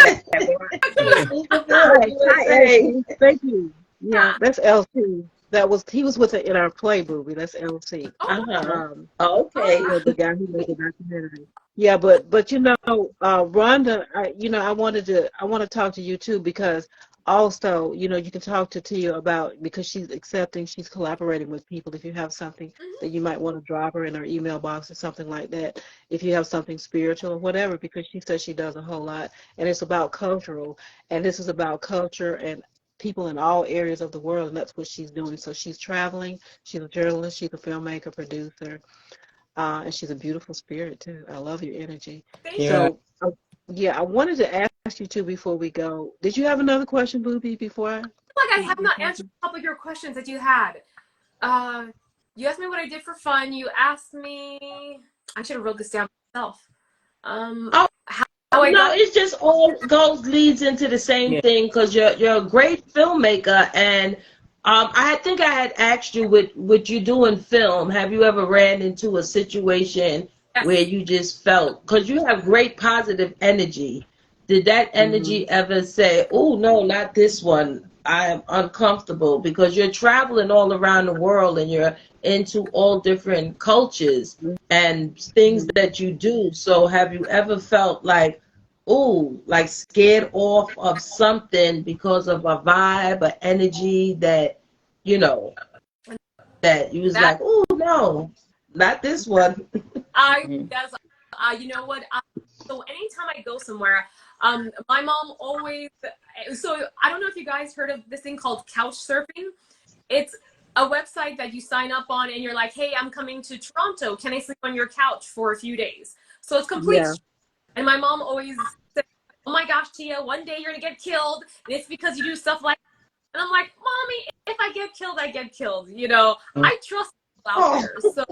Hi, hi, USA. LC. Thank you. Yeah, that's LC. He was with her in our play movie. That's LC. Oh, Uh-huh. Um, Okay. the guy who made the documentary. Yeah, but Rhonda, I want to talk to you too because also, you can talk to Tia about because she's collaborating with people. If you have something that you might want to drop her in her email box or something like that, if you have something spiritual or whatever, because she says she does a whole lot, and it's about cultural, and this is about culture and people in all areas of the world, and that's what she's doing. So she's traveling. She's a journalist. She's a filmmaker, producer. And she's a beautiful spirit too. I love your energy. thank you. Yeah. So, yeah, I wanted to ask you too before we go. Did you have another question, Booby? Before I Like I have before not answered a couple of your questions that you had. You asked me what I did for fun. You asked me. I should have wrote this down myself. Oh, How I no, got. it's just all leads into the same Yeah. thing because you're a great filmmaker, and I think I had asked you with you doing film. Have you ever ran into a situation where Yes. you just felt because you have great positive energy? Did that Mhm. energy ever say, "Oh no, not this one. I am uncomfortable," because you're traveling all around the world and you're into all different cultures and things Mhm. that you do. So have you ever felt like, oh, like scared off of something because of a vibe or energy that, you know, that you was That like, oh no, not this one. I Mhm. that's you know what? So anytime I go somewhere, my mom always. So I don't know if you guys heard of this thing called couch surfing. It's a website that you sign up on, and you're like, "Hey, I'm coming to Toronto. Can I sleep on your couch for a few days?" So it's complete. Yeah. And my mom always said, "Oh my gosh, Tia, one day you're gonna get killed, and it's because you do stuff like." And I'm like, "Mommy, if I get killed, I get killed. I trust people out Oh, there." So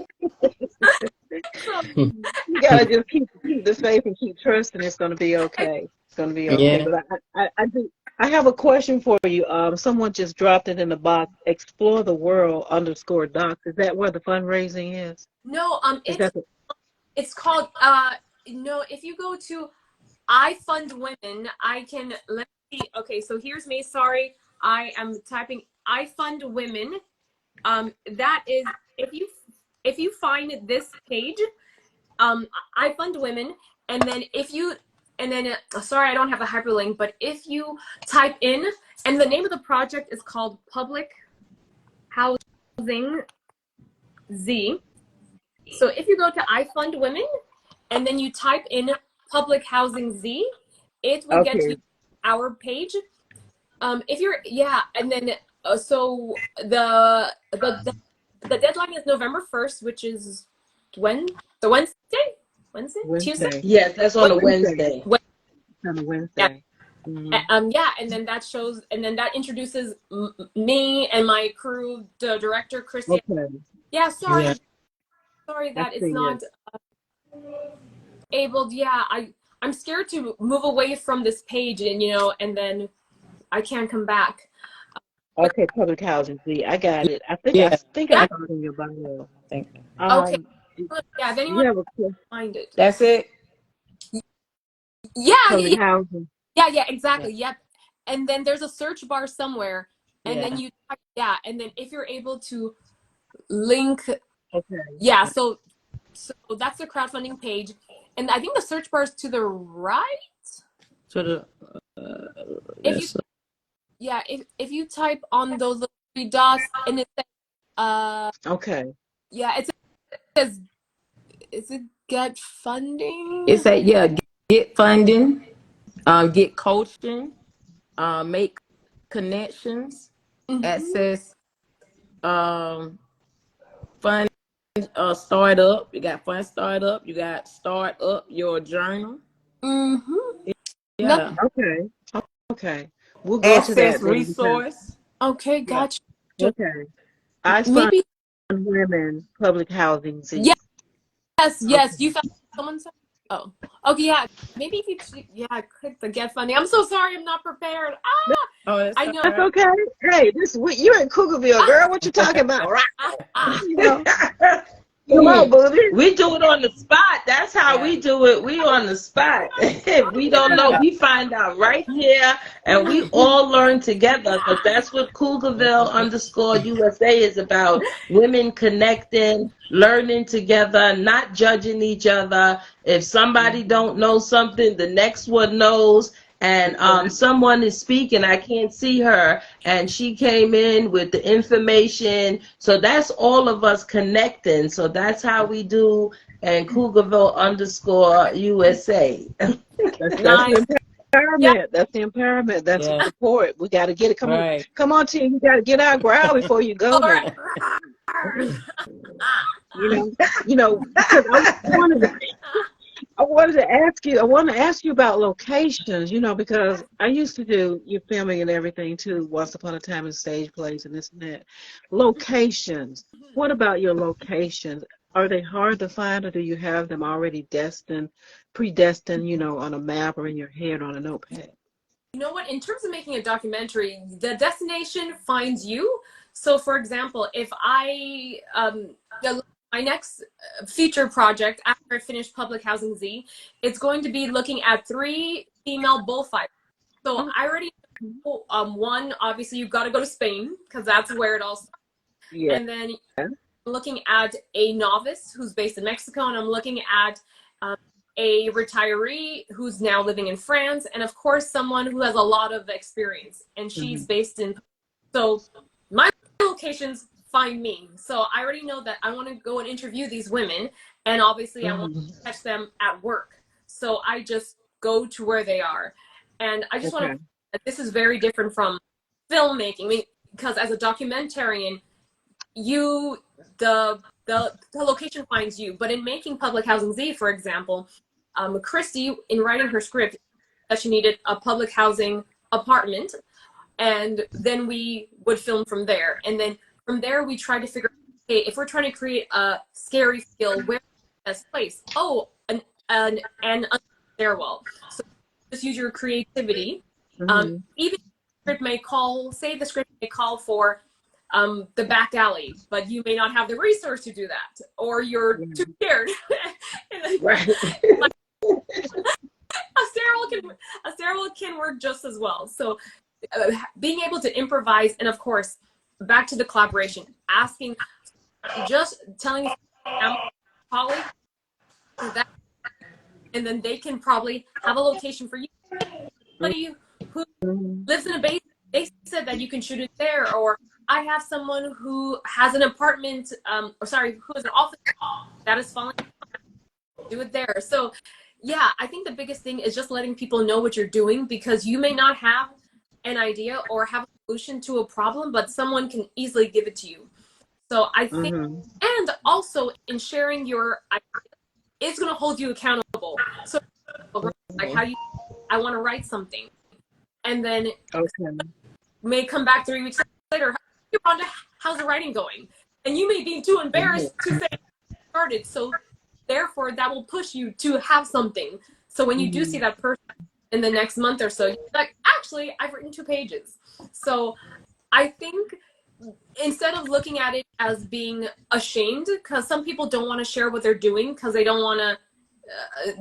You gotta just keep the faith and keep trusting. It's gonna be okay. It's gonna be okay. Yeah. But I do. I have a question for you. Someone just dropped it in the box. Explore the world _docs. Is that where the fundraising is? no, Is that the? it's called no. If you go to I Fund Women, I can let me see. Okay, so here's me. Sorry, I am typing I Fund Women. That is if you find this page, I Fund Women, and then sorry, I don't have the hyperlink, but if you type in, and the name of the project is called Public Housing Z. So if you go to I Fund Women and then you type in Public Housing Z, it will get you Okay. our page. If you're and then so the deadline is November 1st, which is when the Wednesday, Tuesday. Wednesday. yes, that's on a Wednesday. Wednesday. On a Yeah. Wednesday. Hmm. And then that shows, and then that introduces me and my crew, the director, Christy. Okay. Yeah, Yeah. sorry I that it's see not it. able. Yeah, I'm scared to move away from this page, and then I can't come back. Okay, public housing. See, I got it. I Yeah. think I Yeah, saw it in your bio. I think okay. Um, Yeah, if you anyone have a find it. that's it. Yeah, public housing. yeah, Yeah. exactly. Yep. And then there's a search bar somewhere, and then Yeah. you type, and then if you're able to link, Okay. so that's the crowdfunding page, and I think the search bar is to the right. To the If you yes. if you type on those little three dots and it says Okay. it says, is it get funding? It's a get funding, get coaching, make connections, Mm-hmm. access fund startup. You got fund startup. You got start up your journal. Mm-hmm. Nothing. Yeah. Okay. Okay. We'll go to Access that then. Because, resource. Okay, Yeah. gotcha. okay. I spun Maybe women public housing. See. yes, yes. Okay. You found someone said. Oh, okay, yeah. Maybe if yeah, click the get funding. I'm so sorry, I'm not prepared. Oh, that's I all know. That's right. okay. Hey, you're in Cougarville, girl. What you talking about? Right? You know. Come on, booby. We do it on the spot. That's how Yeah. we do it. We on the spot. If we don't know, we find out right here, and we all learn together. Because that's what Cougarville_USA is about: women connecting, learning together, not judging each other. If somebody don't know something, the next one knows. And someone is speaking, I can't see her, and she came in with the information. So that's all of us connecting. So that's how we do, and Cougarville_USA. That's Nice. the Yeah. empowerment. That's the empowerment. That's the Yeah. support. We got to get it. Right. Come on, team. You got to get our growl before you go All now. right. Because I wanted to ask you about locations, because I used to do your filming and everything too, once upon a time in stage plays and this and that. Locations. What about your locations? Are they hard to find, or do you have them already predestined, on a map or in your head on a notepad? You know what? In terms of making a documentary, the destination finds you. So, for example, if my next feature project after I finish Public Housing Z, it's going to be looking at 3 female bullfighters. So I already know, one, obviously you've got to go to Spain because that's where it all starts. Yeah. And then I'm looking at a novice who's based in Mexico, and I'm looking at a retiree who's now living in France, and of course someone who has a lot of experience, and she's based in. So my locations find me. So I already know that I want to go and interview these women, and obviously I want to catch them at work. So I just go to where they are, and I just want to. This is very different from filmmaking. I mean, because as a documentarian, the location finds you. But in making Public Housing Z, for example, Christy, in writing her script, that she needed a public housing apartment, and then we would film from there. And then from there, we try to figure out, okay, if we're trying to create a scary feel, where's the best place? Oh, an stairwell. So just use your creativity. Even the script may call for the back alley, but you may not have the resource to do that, or you're too scared. Right. A stairwell can work just as well. So being able to improvise, and of course, back to the collaboration, just telling colleagues that, and then they can probably have a location for you. Somebody who lives in a basement, they said that you can shoot it there, or I have someone who has an apartment, who has an office that is falling. Do it there. So, yeah, I think the biggest thing is just letting people know what you're doing, because you may not have an idea or have a solution to a problem, but someone can easily give it to you. So I think, and also in sharing your idea, it's going to hold you accountable. So, like I want to write something, and then may come back 3 weeks later. Rhonda, how's the writing going? And you may be too embarrassed to say started. So therefore, that will push you to have something. So when you do see that person in the next month or so, you're like, actually, I've written 2 pages. So I think instead of looking at it as being ashamed, because some people don't want to share what they're doing because they don't want to,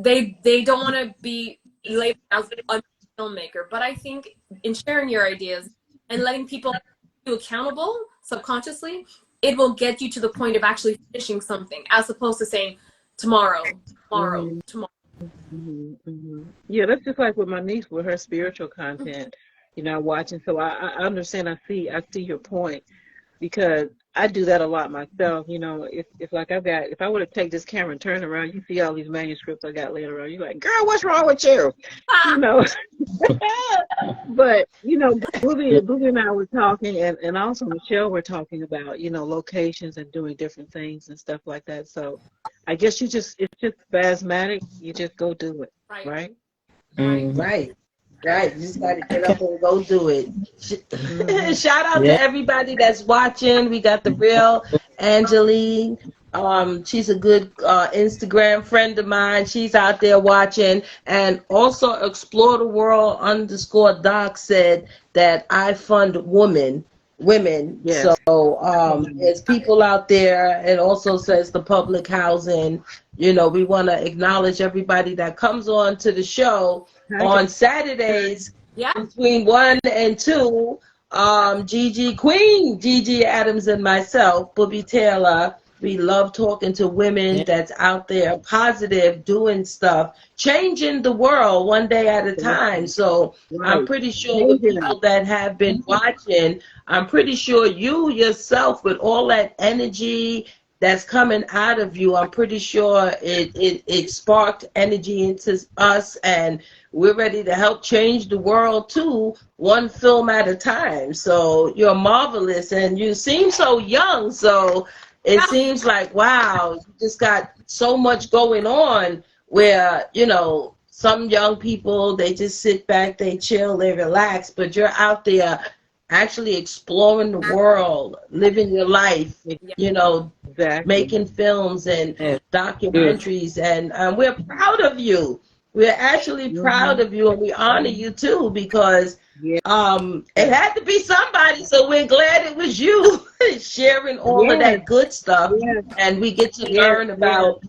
they don't want to be labeled as a filmmaker. But I think in sharing your ideas and letting people you accountable subconsciously, it will get you to the point of actually finishing something, as opposed to saying tomorrow. Yeah, that's just like with my niece with her spiritual content, watching. So I understand. I see your point, because I do that a lot myself. If I were to take this camera and turn around, you see all these manuscripts I got laying around. You're like, girl, what's wrong with you? But Booby and I were talking, and also Michelle were talking about locations and doing different things and stuff like that. So I guess it's just spasmodic. You just go do it, right? Right. Right, you just got to get up and go do it. Mm-hmm. Shout out Yeah. to everybody that's watching. We got the real Angeline. She's a good Instagram friend of mine. She's out there watching. And also Explore the World _doc said that I fund women. Yes. So there's people out there. It also says the public housing. You know, we want to acknowledge everybody that comes on to the show on Saturdays Yeah. between 1 and 2. Gigi Adams and myself, Booby Taylor, we love talking to women that's out there positive, doing stuff, changing the world one day at a time. So I'm pretty sure the people that have been watching, I'm pretty sure you yourself, with all that energy that's coming out of you, I'm pretty sure it sparked energy into us, and we're ready to help change the world too, one film at a time. So you're marvelous, and you seem so young. So it seems like, wow, you just got so much going on where, you know, some young people, they just sit back, they chill, they relax, but you're out there actually exploring the world, living your life, you know, making films and documentaries, and we're proud of you. We're actually proud of you, and we honor you too, because it had to be somebody, so we're glad it was you sharing all of that good stuff, and we get to learn about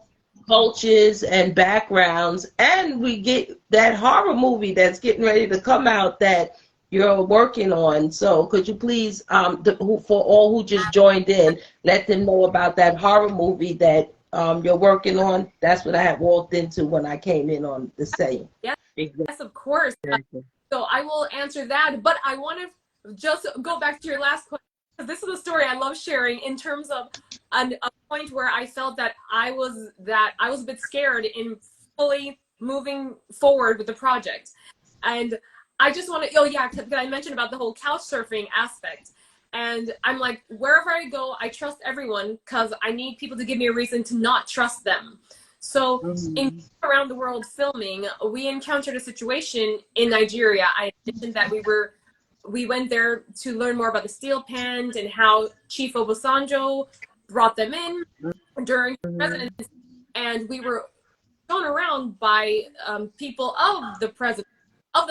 cultures and backgrounds, and we get that horror movie that's getting ready to come out that you're working on. So could you please, for all who just joined in, let them know about that horror movie that you're working on? That's what I had walked into when I came in on the sale. Yes, of course. So I will answer that, but I want to just go back to your last question, because this is a story I love sharing in terms of a point where I felt that I was a bit scared in fully moving forward with the project. And I just want to, because I mentioned about the whole couch surfing aspect. And I'm like, wherever I go, I trust everyone, because I need people to give me a reason to not trust them. So in around the world filming, we encountered a situation in Nigeria. I mentioned that we went there to learn more about the steel pans and how Chief Obasanjo brought them in during the presidency. And we were shown around by people of the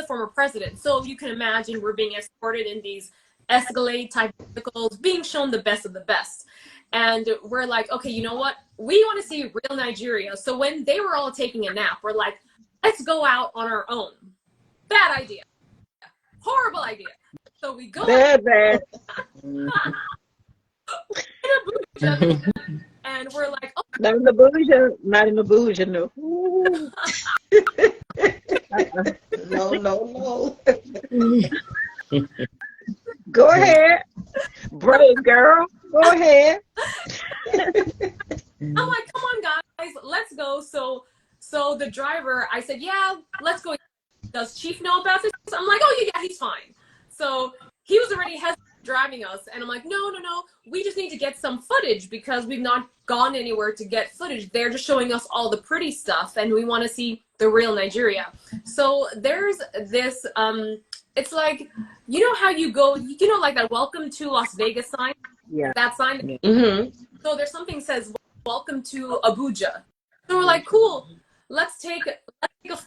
former president. So you can imagine we're being escorted in these Escalade type vehicles, being shown the best of the best. And we're like, okay, you know what? We want to see real Nigeria. So when they were all taking a nap, we're like, let's go out on our own. Bad idea. Horrible idea. So we go Bad. in Abuja, and we're like, oh. Not in the bougie, no. No. Go ahead. Brave girl. Go ahead. I'm like, come on, guys, let's go. So the driver, I said, yeah, let's go. Does Chief know about this? I'm like, oh, yeah, he's fine. So he was already driving us, and I'm like, no, we just need to get some footage, because we've not gone anywhere to get footage. They're just showing us all the pretty stuff, and we want to see the real Nigeria. So there's this, it's like, you know how you go, you know, like that welcome to Las Vegas sign? Yeah. That sign? Mm-hmm. So there's something that says, welcome to Abuja. So we're like, cool, let's take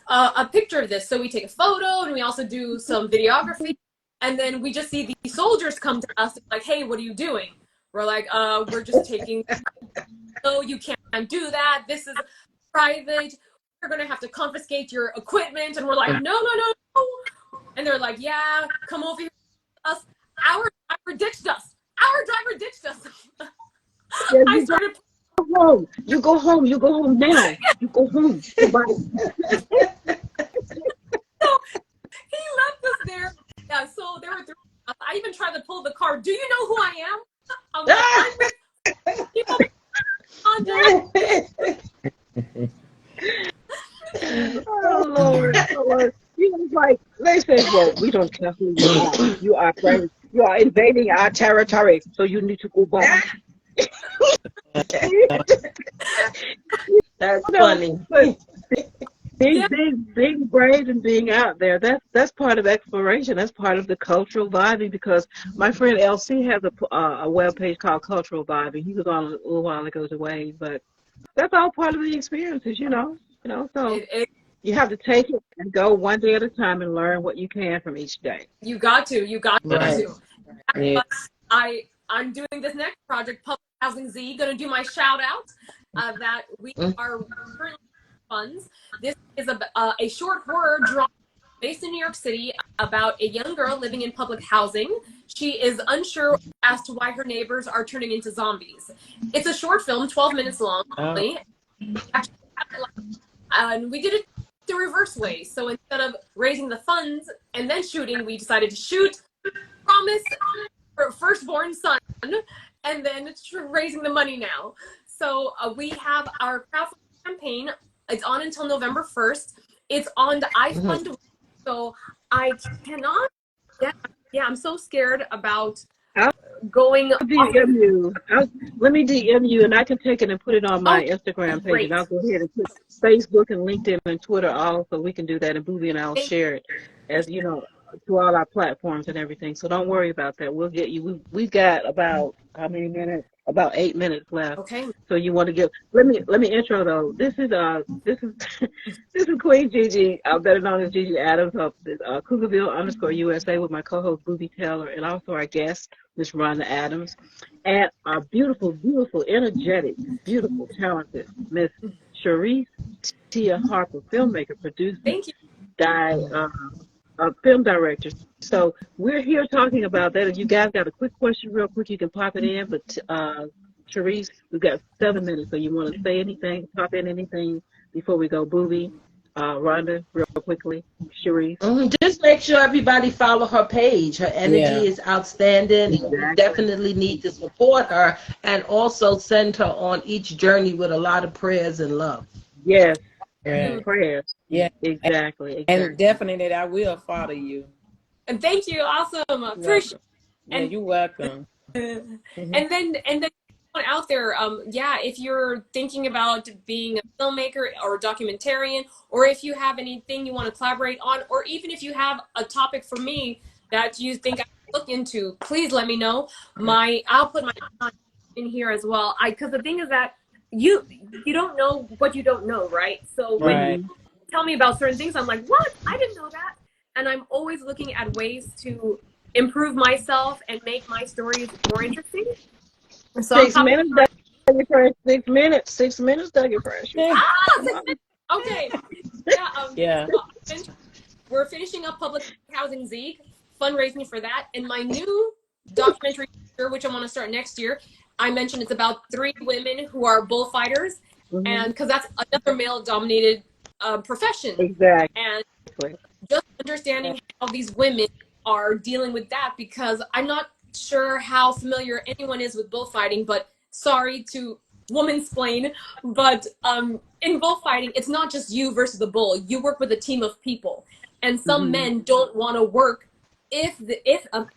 a picture of this. So we take a photo, and we also do some videography. And then we just see these soldiers come to us like, hey, what are you doing? We're like, we're just taking, no, you can't do that. This is private. We're going to have to confiscate your equipment. And we're like, no. And they're like, yeah, come over here with us. Our driver ditched us. I started. Home. You go home now. You go home. Goodbye. So he left us there. Yeah, so there were three. I even tried to pull the car. Do you know who I am? I'm like, Oh Lord. He was like, they said, well, we don't care who you are. You are friends. You are invading our territory, so you need to go back. That's funny. Yeah, being brave and being out there. That's part of exploration. That's part of the cultural vibing. Because my friend LC has a web page called Cultural Vibing. He was on a little while ago away, but that's all part of the experiences, you know. You know, so it you have to take it and go one day at a time and learn what you can from each day. you got Right. to. Yeah. But I'm doing this next project, Public Housing Z. Going to do my shout out that we are currently funds. This is a short horror drama based in New York City about a young girl living in public housing. She is unsure as to why her neighbors are turning into zombies. It's a short film, 12 minutes long. Oh. And we did it the reverse way. So instead of raising the funds and then shooting, we decided to shoot, promise her firstborn son, and then raising the money now. So we have our crowdfunding campaign. It's on until November 1st. It's on the iFund. So I cannot. Yeah, I'm so scared about I'll going. DM you. Let me DM you, and I can take it and put it on my Instagram page, great. and I'll go ahead and put Facebook and LinkedIn and Twitter all, so we can do that. And Booby and I'll share it, as you know, to all our platforms and everything. So don't worry about that. We'll get you. We've got about how many minutes? About 8 minutes left. Okay. So you want to give? Let me intro though. This is this is Queen Gigi, better known as Gigi Adams of Cougarville_USA with my co-host Booby Taylor, and also our guest Miss Rhonda Adams, and our beautiful, energetic, beautiful, talented Miss Cherise Tia Harper, filmmaker, producer, Thank you. film director. So we're here talking about that. If you guys got a quick question real quick, you can pop it in. But Cherise, we've got 7 minutes. So you want to say anything, pop in anything before we go? Booby, Rhonda, real quickly. Cherise. Just make sure everybody follow her page. Her energy is outstanding. Exactly. You definitely need to support her, and also send her on each journey with a lot of prayers and love. Yes. Yeah. Prayers. Yeah. Exactly. And definitely I will follow you. And thank you. Awesome. Appreciate. Yeah, you're welcome. And then out there, if you're thinking about being a filmmaker or a documentarian, or if you have anything you want to collaborate on, or even if you have a topic for me that you think I should look into, please let me know. I'll put my contact in here as well. Because the thing is that you don't know what you don't know, right? So when you tell me about certain things, I'm like, what? I didn't know that. And I'm always looking at ways to improve myself and make my stories more interesting. So 6 minutes, Dougie Fresh. 6 minutes. 6 minutes, Dougie Fresh. 6 minutes. Okay. Yeah. We're finishing up Public Housing Z, fundraising for that. And my new documentary, which I want to start next year, I mentioned it's about 3 women who are bullfighters. And because that's another male-dominated profession. Exactly. And just understanding how these women are dealing with that, because I'm not sure how familiar anyone is with bullfighting, but sorry to womansplain, but in bullfighting, it's not just you versus the bull. You work with a team of people, and some men don't want to work if a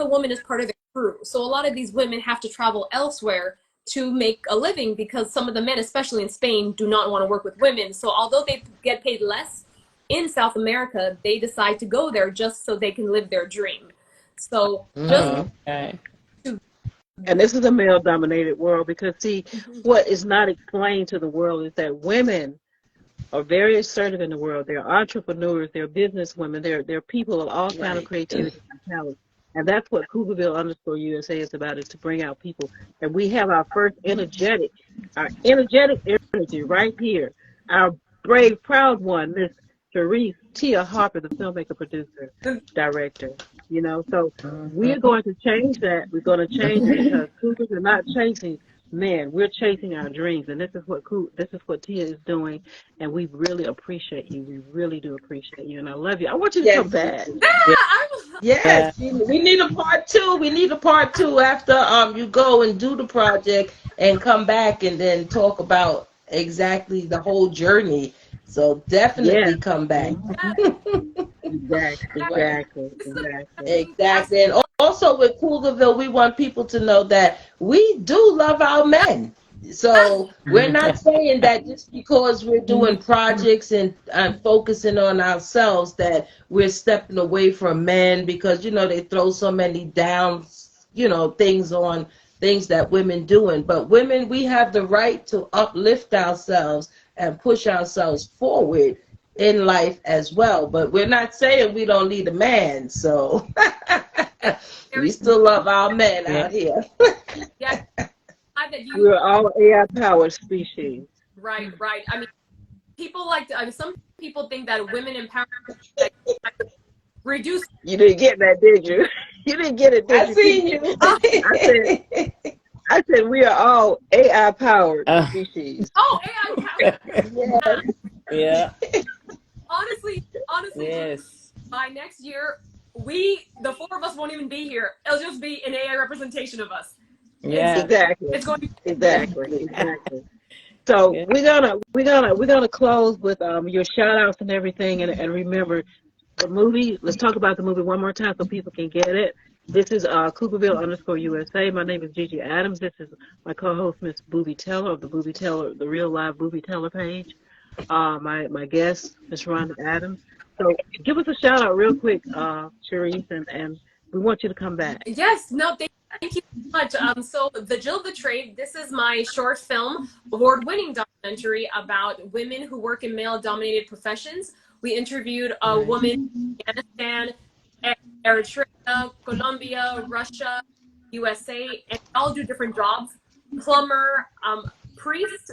woman is part of the crew. So a lot of these women have to travel elsewhere to make a living, because some of the men, especially in Spain, do not want to work with women. So although they get paid less in South America, they decide to go there just so they can live their dream. So just and this is a male-dominated world, because see, what is not explained to the world is that women are very assertive in the world. They're entrepreneurs, they're business women, they're people of all kind of creativity and talent. And that's what Cougarville_USA is about, is to bring out people. And we have our first energetic energy right here. Our brave, proud one, Miss Cherise Tia Harper, the filmmaker, producer, director. You know, so we're going to change that. We're going to change it, because cougars are not chasing men. We're chasing our dreams, and this is what Tia is doing. And we really appreciate you. We really do appreciate you, and I love you. I want you to come back. Yes, we need a part 2. We need a part 2 after you go and do the project and come back and then talk about exactly the whole journey. So definitely come back. Exactly. And also with Cougarville, we want people to know that we do love our men. So we're not saying that just because we're doing projects and focusing on ourselves that we're stepping away from men, because they throw so many down things on things that women doing. But women, we have the right to uplift ourselves and push ourselves forward in life as well. But we're not saying we don't need a man. So we still love our men out here. Yeah, that you We're all AI powered species. right. I mean, people like to. I mean, some people think that women empowerment like, reduce. You didn't get that, did you? You didn't get it, did I you? seen you. I said we are all AI powered Uh. species. Oh, AI power. Yeah. Honestly, Yes. by next year, the four of us won't even be here. It'll just be an AI representation of us. Yeah. Exactly. It's going to be Exactly. So Yeah. we're gonna close with your shout outs and everything, and remember the movie. Let's talk about the movie one more time so people can get it. This is Cooperville_USA. My name is Gigi Adams. This is my co-host Miss Booby Teller of the Real Live Booby Teller page. My guest Miss Rhonda Adams. So give us a shout out real quick, Sharice, and we want you to come back. Yes, no, thank you so much. So The Jill of the Trade, this is my short film, award-winning documentary about women who work in male-dominated professions. We interviewed a woman in Afghanistan, Eritrea, Colombia, Russia, USA, and they all do different jobs. Plumber, priest.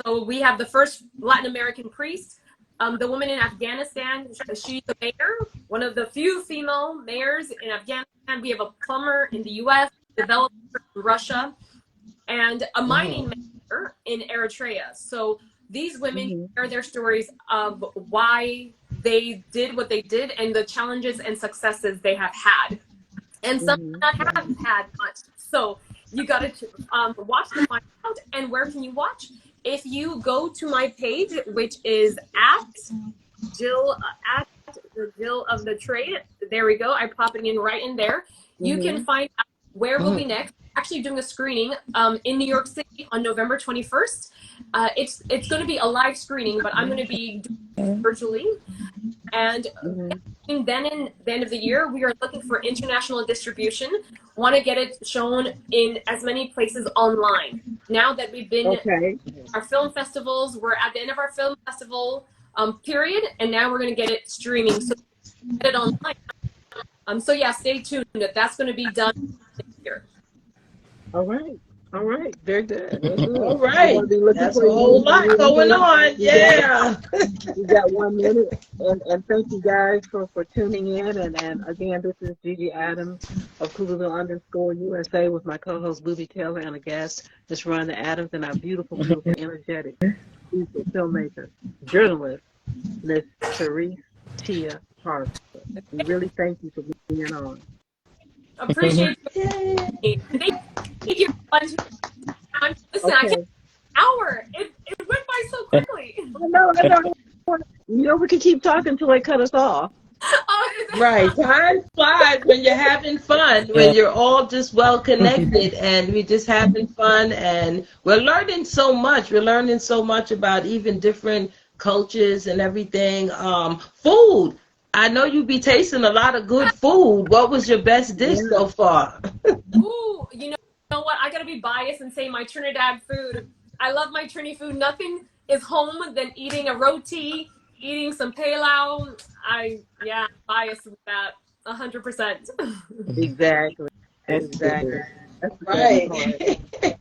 So we have the first Latin American priest. The woman in Afghanistan, she's the mayor, one of the few female mayors in Afghanistan. We have a plumber in the US, developer in Russia, and a mining mayor in Eritrea. So these women share their stories of why they did what they did and the challenges and successes they have had. And some do not have had much. So you got to watch to find out. And where can you watch? If you go to my page, which is at the Jill of the Trade, there we go. I pop it in right in there. You can find out where we'll be next. Actually doing a screening in New York City on November 21st. It's going to be a live screening, but I'm going to be doing it virtually. And then in the end of the year, we are looking for international distribution. Want to get it shown in as many places online. Now that we've been our film festivals, we're at the end of our film festival period, and now we're going to get it streaming, so get it online. So yeah, stay tuned. That's going to be done this year. All right, very good. All right, that's a whole lot going on. Yeah, we got 1 minute, and thank you guys for tuning in. And again, this is Gigi Adams of Cooperville_USA with my co-host Booby Taylor and a guest, Miss Rhonda Adams, and our beautiful, energetic, beautiful filmmaker, journalist, Miss Sharice Tia Harper. We really thank you for being on. Appreciate you. Thank you. Listen, I can't. Hour. It went by so quickly. I know. We can keep talking until they cut us off. Right. Time flies when you're having fun, when you're all just well connected and we're just having fun, and we're learning so much. We're learning so much about even different cultures and everything. Food. I know you be tasting a lot of good food. What was your best dish so far? Ooh, you know what? I gotta be biased and say my Trinidad food. I love my Trini food. Nothing is home than eating a roti, eating some palau. I'm biased with that 100%. Exactly. That's right.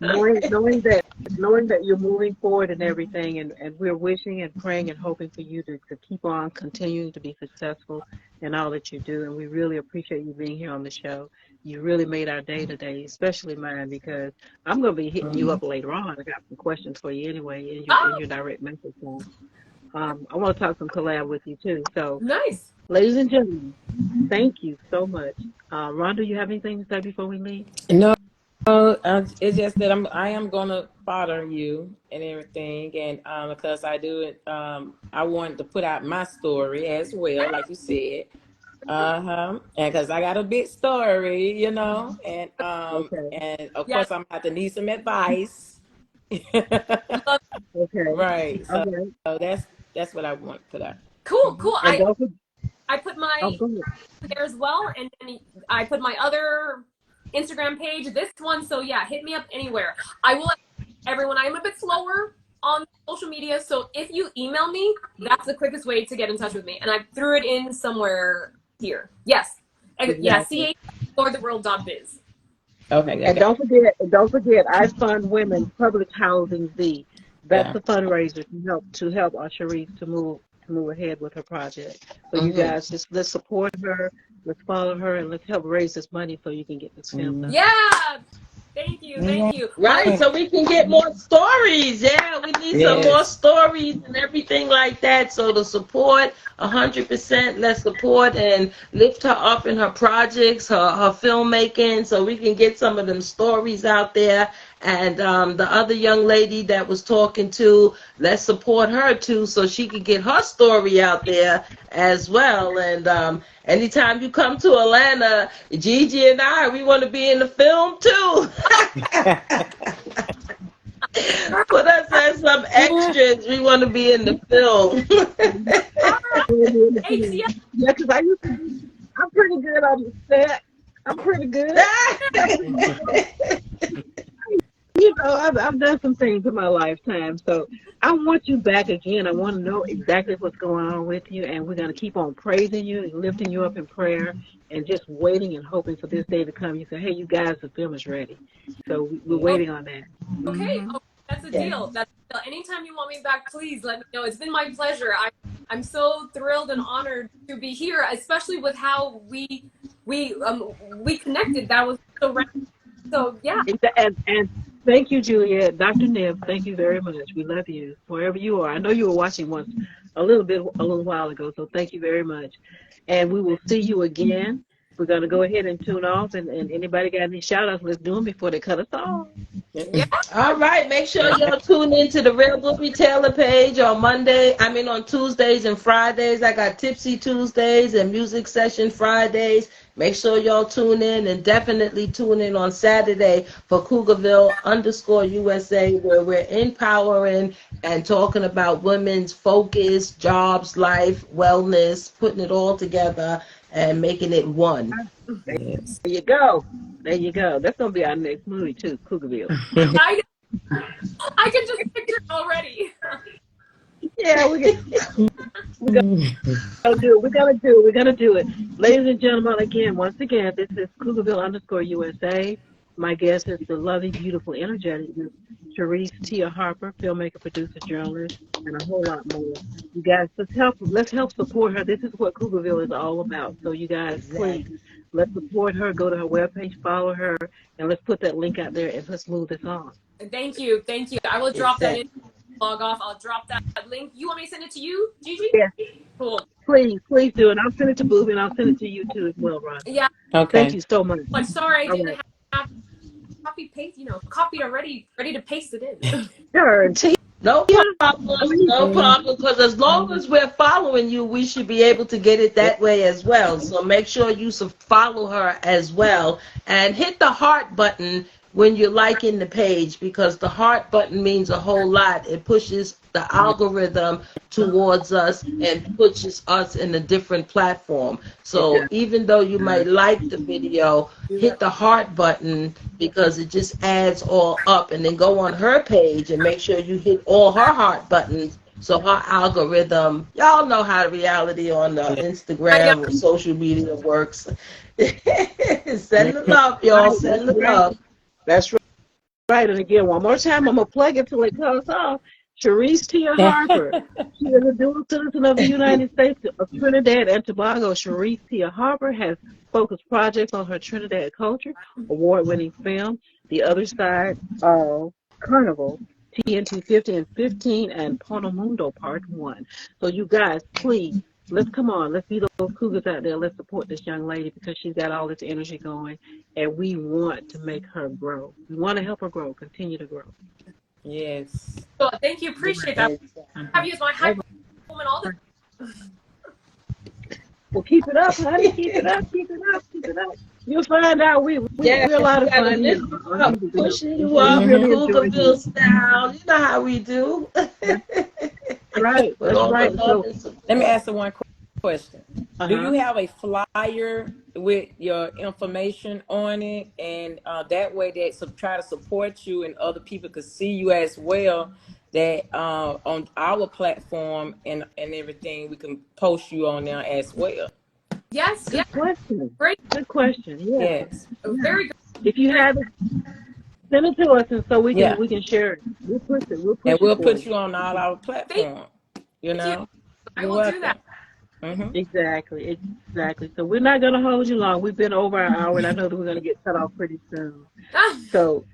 knowing that you're moving forward and everything, and we're wishing and praying and hoping for you to keep on continuing to be successful in all that you do. And we really appreciate you being here on the show. You really made our day today, especially mine, because I'm going to be hitting you up later on. I got some questions for you anyway in your direct message. I want to talk some collab with you too. So nice. Ladies and gentlemen, thank you so much. Rhonda, you have anything to say before we leave? No, it's just that I am gonna bother you and everything, and because I do it, I wanted to put out my story as well, like you said, and because I got a big story, and and of course I'm gonna have to need some advice. Love- Okay. Right. All So, right. so that's what I want for that. cool, cool. And don't forget, I put oh, my go ahead. there as well, and then I put my other Instagram page, this one. So yeah, hit me up anywhere. I will let everyone. I'm a bit slower on social media, so if you email me, that's the quickest way to get in touch with me. And I threw it in somewhere here. Yes, and yeah, Exactly. ch@exploretheworld.biz. Okay. And Okay. don't forget, I fund women public housing Z. That's Yeah. the fundraiser to help our Sharice to move ahead with her project. So you Mm-hmm. guys just let's support her, let's follow her, and let's help raise this money so you can get this film done. Yeah, thank you, thank you. Right, so we can get more stories. Yeah, we need some more Yes. stories and everything like that. So the support, 100%, let's support and lift her up in her projects, her filmmaking, so we can get some of them stories out there. And the other young lady that was talking to, let's support her too, so she can get her story out there as well. And anytime you come to Atlanta, Gigi and I, we want to be in the film too. Put us as some extras. We want to be in the film. HCS. Yeah, because I'm pretty good on the set. I'm pretty good. I've done some things in my lifetime, so I want you back again. I want to know exactly what's going on with you, and we're going to keep on praising you and lifting you up in prayer and just waiting and hoping for this day to come. You say, hey, you guys, the film is ready. So we're waiting on that. Okay, Hmm. oh, that's a Yeah. deal. That's a deal. Anytime you want me back, please let me know. It's been my pleasure. I'm so thrilled and honored to be here, especially with how we connected. That was so random. So yeah, And thank you, Juliet. Dr. Nib, thank you very much. We love you wherever you are. I know you were watching once a little while ago, so thank you very much. And we will see you again. We're going to go ahead and tune off. And anybody got any shout outs, let's do them before they cut us off. yeah. All right, make sure y'all tune into the Real Book Retailer page on Tuesdays and Fridays. I got Tipsy Tuesdays and Music Session Fridays. Make sure y'all tune in, and definitely tune in on Saturday for Cougarville_USA, where we're empowering and talking about women's focus, jobs, life, wellness, putting it all together and making it one. Yes. There you go. There you go. That's going to be our next movie, too, Cougarville. I I can just picture it already. Yeah, we're gonna do it. We're gonna do it. Ladies and gentlemen, once again, this is Cougarville_USA. My guest is the lovely, beautiful, energetic Miss Sharice Tia Harper, filmmaker, producer, journalist, and a whole lot more. You guys, let's help support her. This is what Cougarville is all about. So you guys, please, Exactly. let's support her. Go to her webpage, follow her, and let's put that link out there and let's move this on. Thank you, thank you. I will drop that in. Exactly. Log off. I'll drop that link. You want me to send it to you, Gigi? Yes, Cool. please do. And I'll send it to Booby and I'll send it to you too as well, Ron. Yeah. Thank Okay. you so much. But sorry, I All didn't right. have copy paste. Copied already, ready to paste it in. Guarantee. No problem, no problem, because as long as we're following you, we should be able to get it that way as well. So make sure you follow her as well, and hit the heart button when you're liking the page, because the heart button means a whole lot. It pushes the algorithm towards us and pushes us in a different platform. So even though you might like the video, hit the heart button, because it just adds all up. And then go on her page and make sure you hit all her heart buttons, so her algorithm, y'all know how the reality on the Instagram or social media works. Send the love, y'all. Send the love. That's right. And again, one more time, I'm going to plug it till it cuts off. Sharice Tia Harper. She is a dual citizen of the United States of Trinidad and Tobago. Sharice Tia Harper has focused projects on her Trinidad culture, award-winning film, The Other Side of Carnival, TNT 50 and 15, and Ponomundo Part 1. So you guys, please, let's come on. Let's be those cougars out there. Let's support this young lady, because she's got all this energy going, and we want to make her grow. We want to help her grow, continue to grow. Yes. So thank you, appreciate that. Have you as my high woman all the Well, keep it up, honey. Keep it up. Keep it up. Keep it up. You'll find out Yes, we're a lot we of gotta fun here lift you on up, Cougarville. pushing you We up, really Mm-hmm. enjoy Cougarville this. style. You know how we do. That's right. With That's all the right. love So, and Let me support. ask you one question. Do uh-huh. you have a flyer with your information on it, and that way they try to support you and other people could see you as well? That on our platform and everything, we can post you on there as well. Yes, Good yes, question. great, Good question. Yeah. Yes. Yeah. very good, If you great. have it, send it to us, and so Yeah. we can share it. We'll push it. We'll And push it we'll for put you. you on all our Thank platform. You you. know, I you're will do that. welcome. Hmm. Exactly. Exactly. So we're not gonna hold you long. We've been over our hour, and I know that we're gonna get cut off pretty soon. So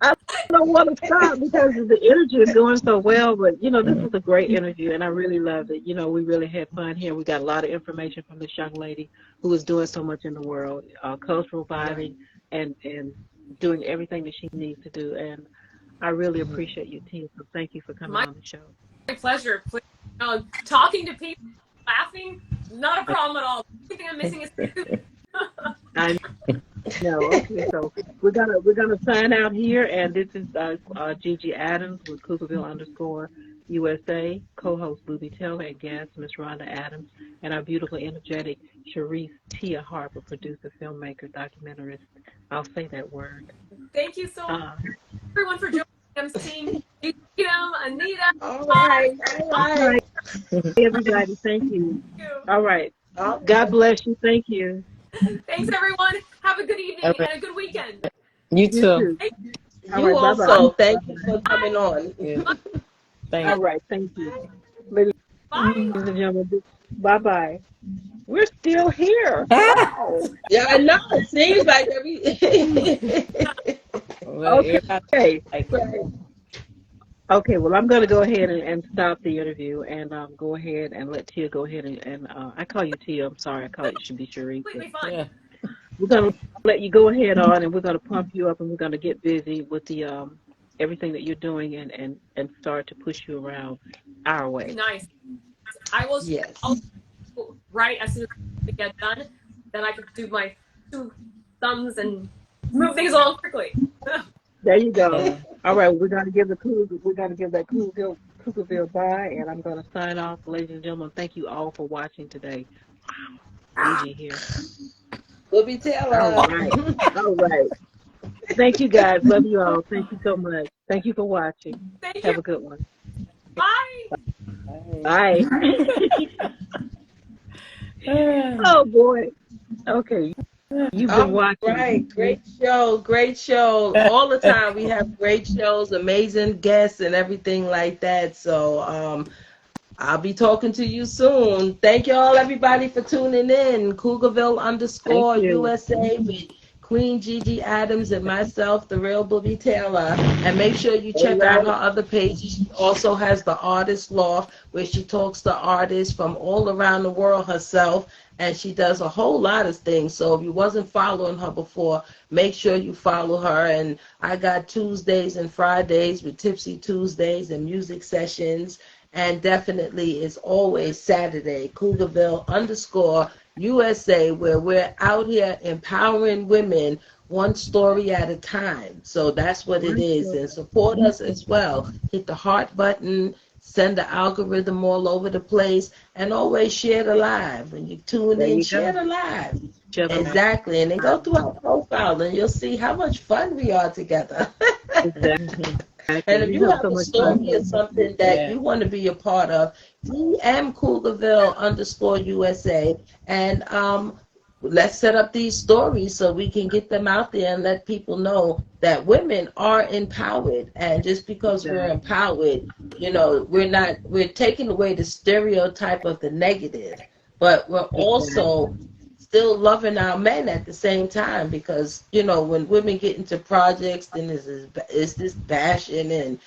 I don't want to stop because the energy is going so well. But this was a great interview, and I really loved it. We really had fun here. We got a lot of information from this young lady who is doing so much in the world, cultural vibing, and doing everything that she needs to do. And I really appreciate you, Tia. So thank you for coming My on the show. pleasure. Please, talking to people, laughing, not a problem at all. The only thing I'm missing is food. I know. Okay, so we're gonna sign out here, and this is Gigi Adams with Cougarville_USA, co-host Booby Taylor, and guest Miss Rhonda Adams, and our beautiful, energetic Sharice Tia Harper, producer, filmmaker, documentarist. I'll say that word. Thank you so much, Uh, everyone, for joining Adam's team. Anita, All Todd, right, all all right. right, everybody. Thank you. thank you. All right. All God right. bless you. Thank you. Thanks, everyone. Have a good All evening right. and a good weekend. You You too. too. Thank All You right. Bye bye. also. Bye Thank you bye. for coming on. Yeah. you. All Thank right. Thank you. Ladies Bye. and gentlemen, bye bye. We're still here. you. Wow. Yeah, I know. It seems like every. Well, everybody Okay. like it. Right. Okay. Well, I'm going to go ahead and stop the interview and go ahead and let Tia go ahead and I call you Tia. I'm sorry. I call it should be Sharice, but Completely fine. Yeah. we're going to let you go ahead on and we're going to pump you up and we're going to get busy with the everything that you're doing and start to push you around our way. Nice. I will. I'll Yes. right as soon as I get done. Then I can do my two thumbs and move things along quickly. There you go. Yeah. All right, we're gonna give that Cougarville bye, and I'm gonna sign off, ladies and gentlemen. Thank you all for watching today. Gigi here. Booby All Taylor. right, all right. Thank you guys. Love you all. Thank you so much. Thank you for watching. Thank you. Have a good one. Bye. Bye. Bye. Oh boy. Okay, you've been All watching. right. Great show. Great show. All the time we have great shows, amazing guests, and everything like that. So I'll be talking to you soon. Thank you all, everybody, for tuning in. Cougarville Thank you. _USA with Queen Gigi Adams and myself, the real Booby Taylor. And make sure you All check out right. her other pages. She also has the Artist Loft, where she talks to artists from all around the world herself. And she does a whole lot of things. So if you wasn't following her before, make sure you follow her. And I got Tuesdays and Fridays with Tipsy Tuesdays and music sessions. And definitely is always Saturday, Cougarville _USA, where we're out here empowering women one story at a time. So that's what it is. And support us as well. Hit the heart button, send the algorithm all over the place, and always share the live. When you tune There in, you go. share the live. Shut up. Exactly. And then go through our profile and you'll see how much fun we are together. Exactly. And if We you have have so a much fun story here. or something that Yeah. you want to be a part of, DM Cougarville _USA, and let's set up these stories so we can get them out there and let people know that women are empowered. And just because we're empowered, we're taking away the stereotype of the negative, but we're also still loving our men at the same time, because when women get into projects, then is this bashing and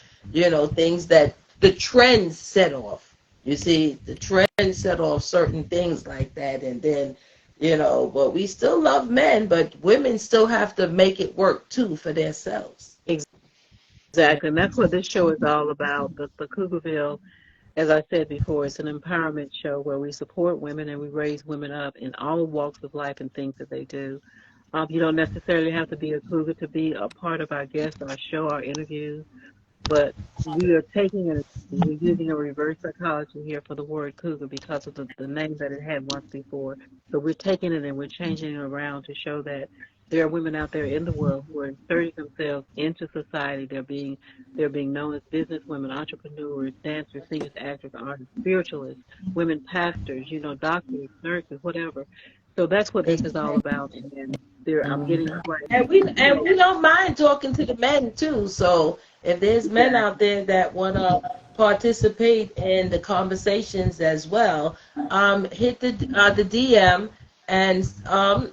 things that the trends set off. You see, the trends set off certain things like that, and then but we still love men, but women still have to make it work too for themselves. Exactly, and that's what this show is all about. The Cougarville as I said before, it's an empowerment show where we support women and we raise women up in all walks of life and things that they do. You don't necessarily have to be a cougar to be a part of our guests, our show, our interviews, but we are taking it, we're using a reverse psychology here for the word cougar because of the name that it had once before. So we're taking it and we're changing it around to show that there are women out there in the world who are inserting themselves into society. They're being known as business women, entrepreneurs, dancers, singers, actors, artists, spiritualists, women pastors, doctors, nurses, whatever. So that's what this is all about. And I'm getting Mhm. quite And we don't mind talking to the men too. So if there's men out there that want to participate in the conversations as well, hit the DM and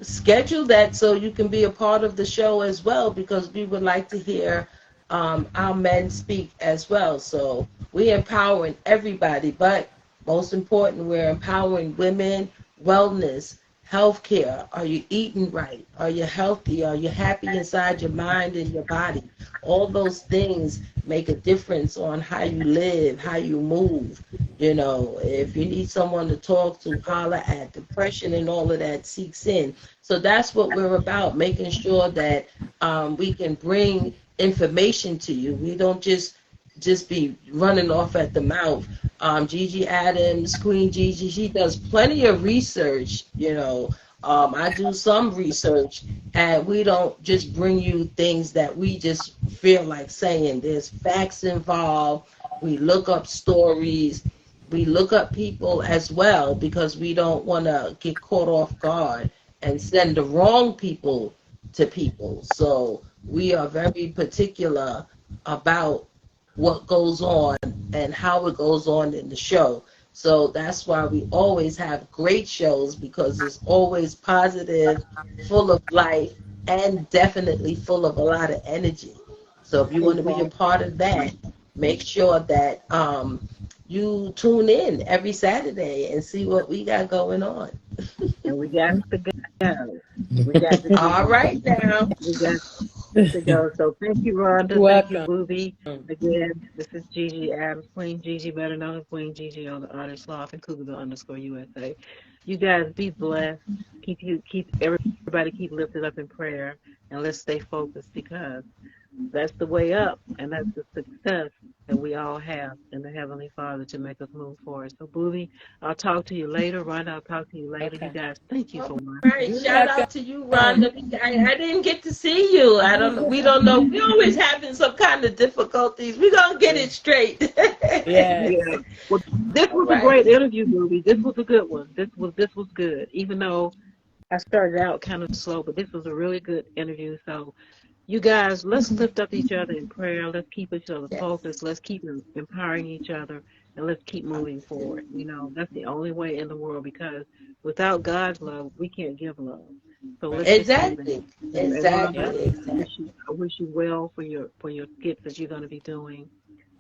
schedule that so you can be a part of the show as well, because we would like to hear our men speak as well. So we're empowering everybody, but most important, we're empowering women, wellness, healthcare. Are you eating right? Are you healthy? Are you happy inside your mind and your body? All those things make a difference on how you live, how you move. If you need someone to talk to, holler at. Depression and all of that seeks in. So that's what we're about, making sure that we can bring information to you. We don't just be running off at the mouth. Gigi Adams, Queen Gigi, she does plenty of research. I do some research, and we don't just bring you things that we just feel like saying. There's facts involved. We look up stories. We look up people as well, because we don't want to get caught off guard and send the wrong people to people. So we are very particular about what goes on and how it goes on in the show. So that's why we always have great shows, because it's always positive, full of life, and definitely full of a lot of energy. So if you want to be a part of that, make sure that you tune in every Saturday and see what we got going on. and we got to go. We got to All right now. we got to go. So thank you, Rhonda. Thank you, Booby. Again, this is Gigi Adams, Queen Gigi, better known as Queen Gigi on the Artist Loft and Cougar_USA. You guys be blessed. Keep everybody keep lifted up in prayer, and let's stay focused, because that's the way up, and that's the success that we all have in the Heavenly Father to make us move forward. So, Booby, I'll talk to you later. Rhonda, I'll talk to you later. You guys, thank you All for watching. right, shout out to you, Rhonda. I didn't get to see you. I don't know. We don't know. We always having some kind of difficulties. We're gonna get it straight. Yeah. Well, this was a great interview, Booby. This was a good one. This was good. Even though I started out kind of slow, but this was a really good interview. So, you guys, let's lift up each other in prayer. Let's keep each other focused. Let's keep empowering each other, and let's keep moving forward. That's the only way in the world, because without God's love, we can't give love. So let's Exactly. and Exactly. I wish you well for your skits that you're going to be doing,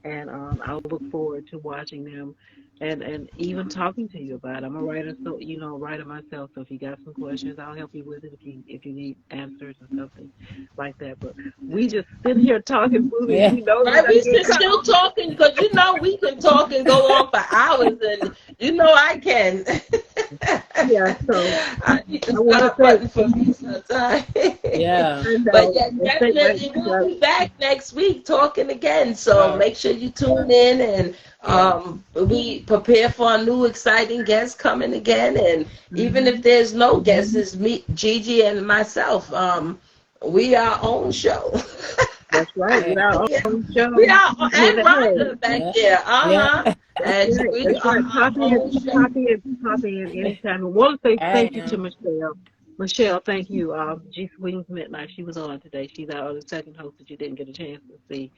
and I'll look forward to watching them, and even talking to you about it. I'm a writer, so writer myself. So if you got some questions, I'll help you with it if you need answers or something like that. But we just sit here talking movies. We know Right, we still talking, because we can talk and go on for hours, and I can. Yeah, so I need to stop button for me sometime. Yeah. But yeah, definitely we'll be back next week talking again. So make sure you tune in, and we prepare for a new exciting guest coming again. And even if there's no guests, it's me, Gigi, and myself. We our own show. That's right. We are on show. We are, and Rhonda back there. And we are our own show. Poppy in anytime. I want to say thank you to Michelle. Michelle, thank you. G Swings Midnight. She was on today. She's our other second host that you didn't get a chance to see.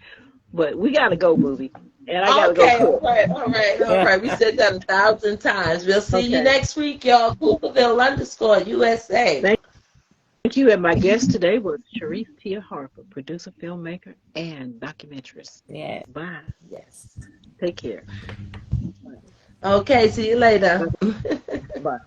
But we gotta go, Booby. And I gotta go cook. All right. We said that 1,000 times. We'll see you next week, y'all. Cougarville_USA. Thank you. And my guest today was Sharice Tia Harper, producer, filmmaker, and documentarist. Yeah. Bye. Yes. Take care. Okay, see you later. Bye.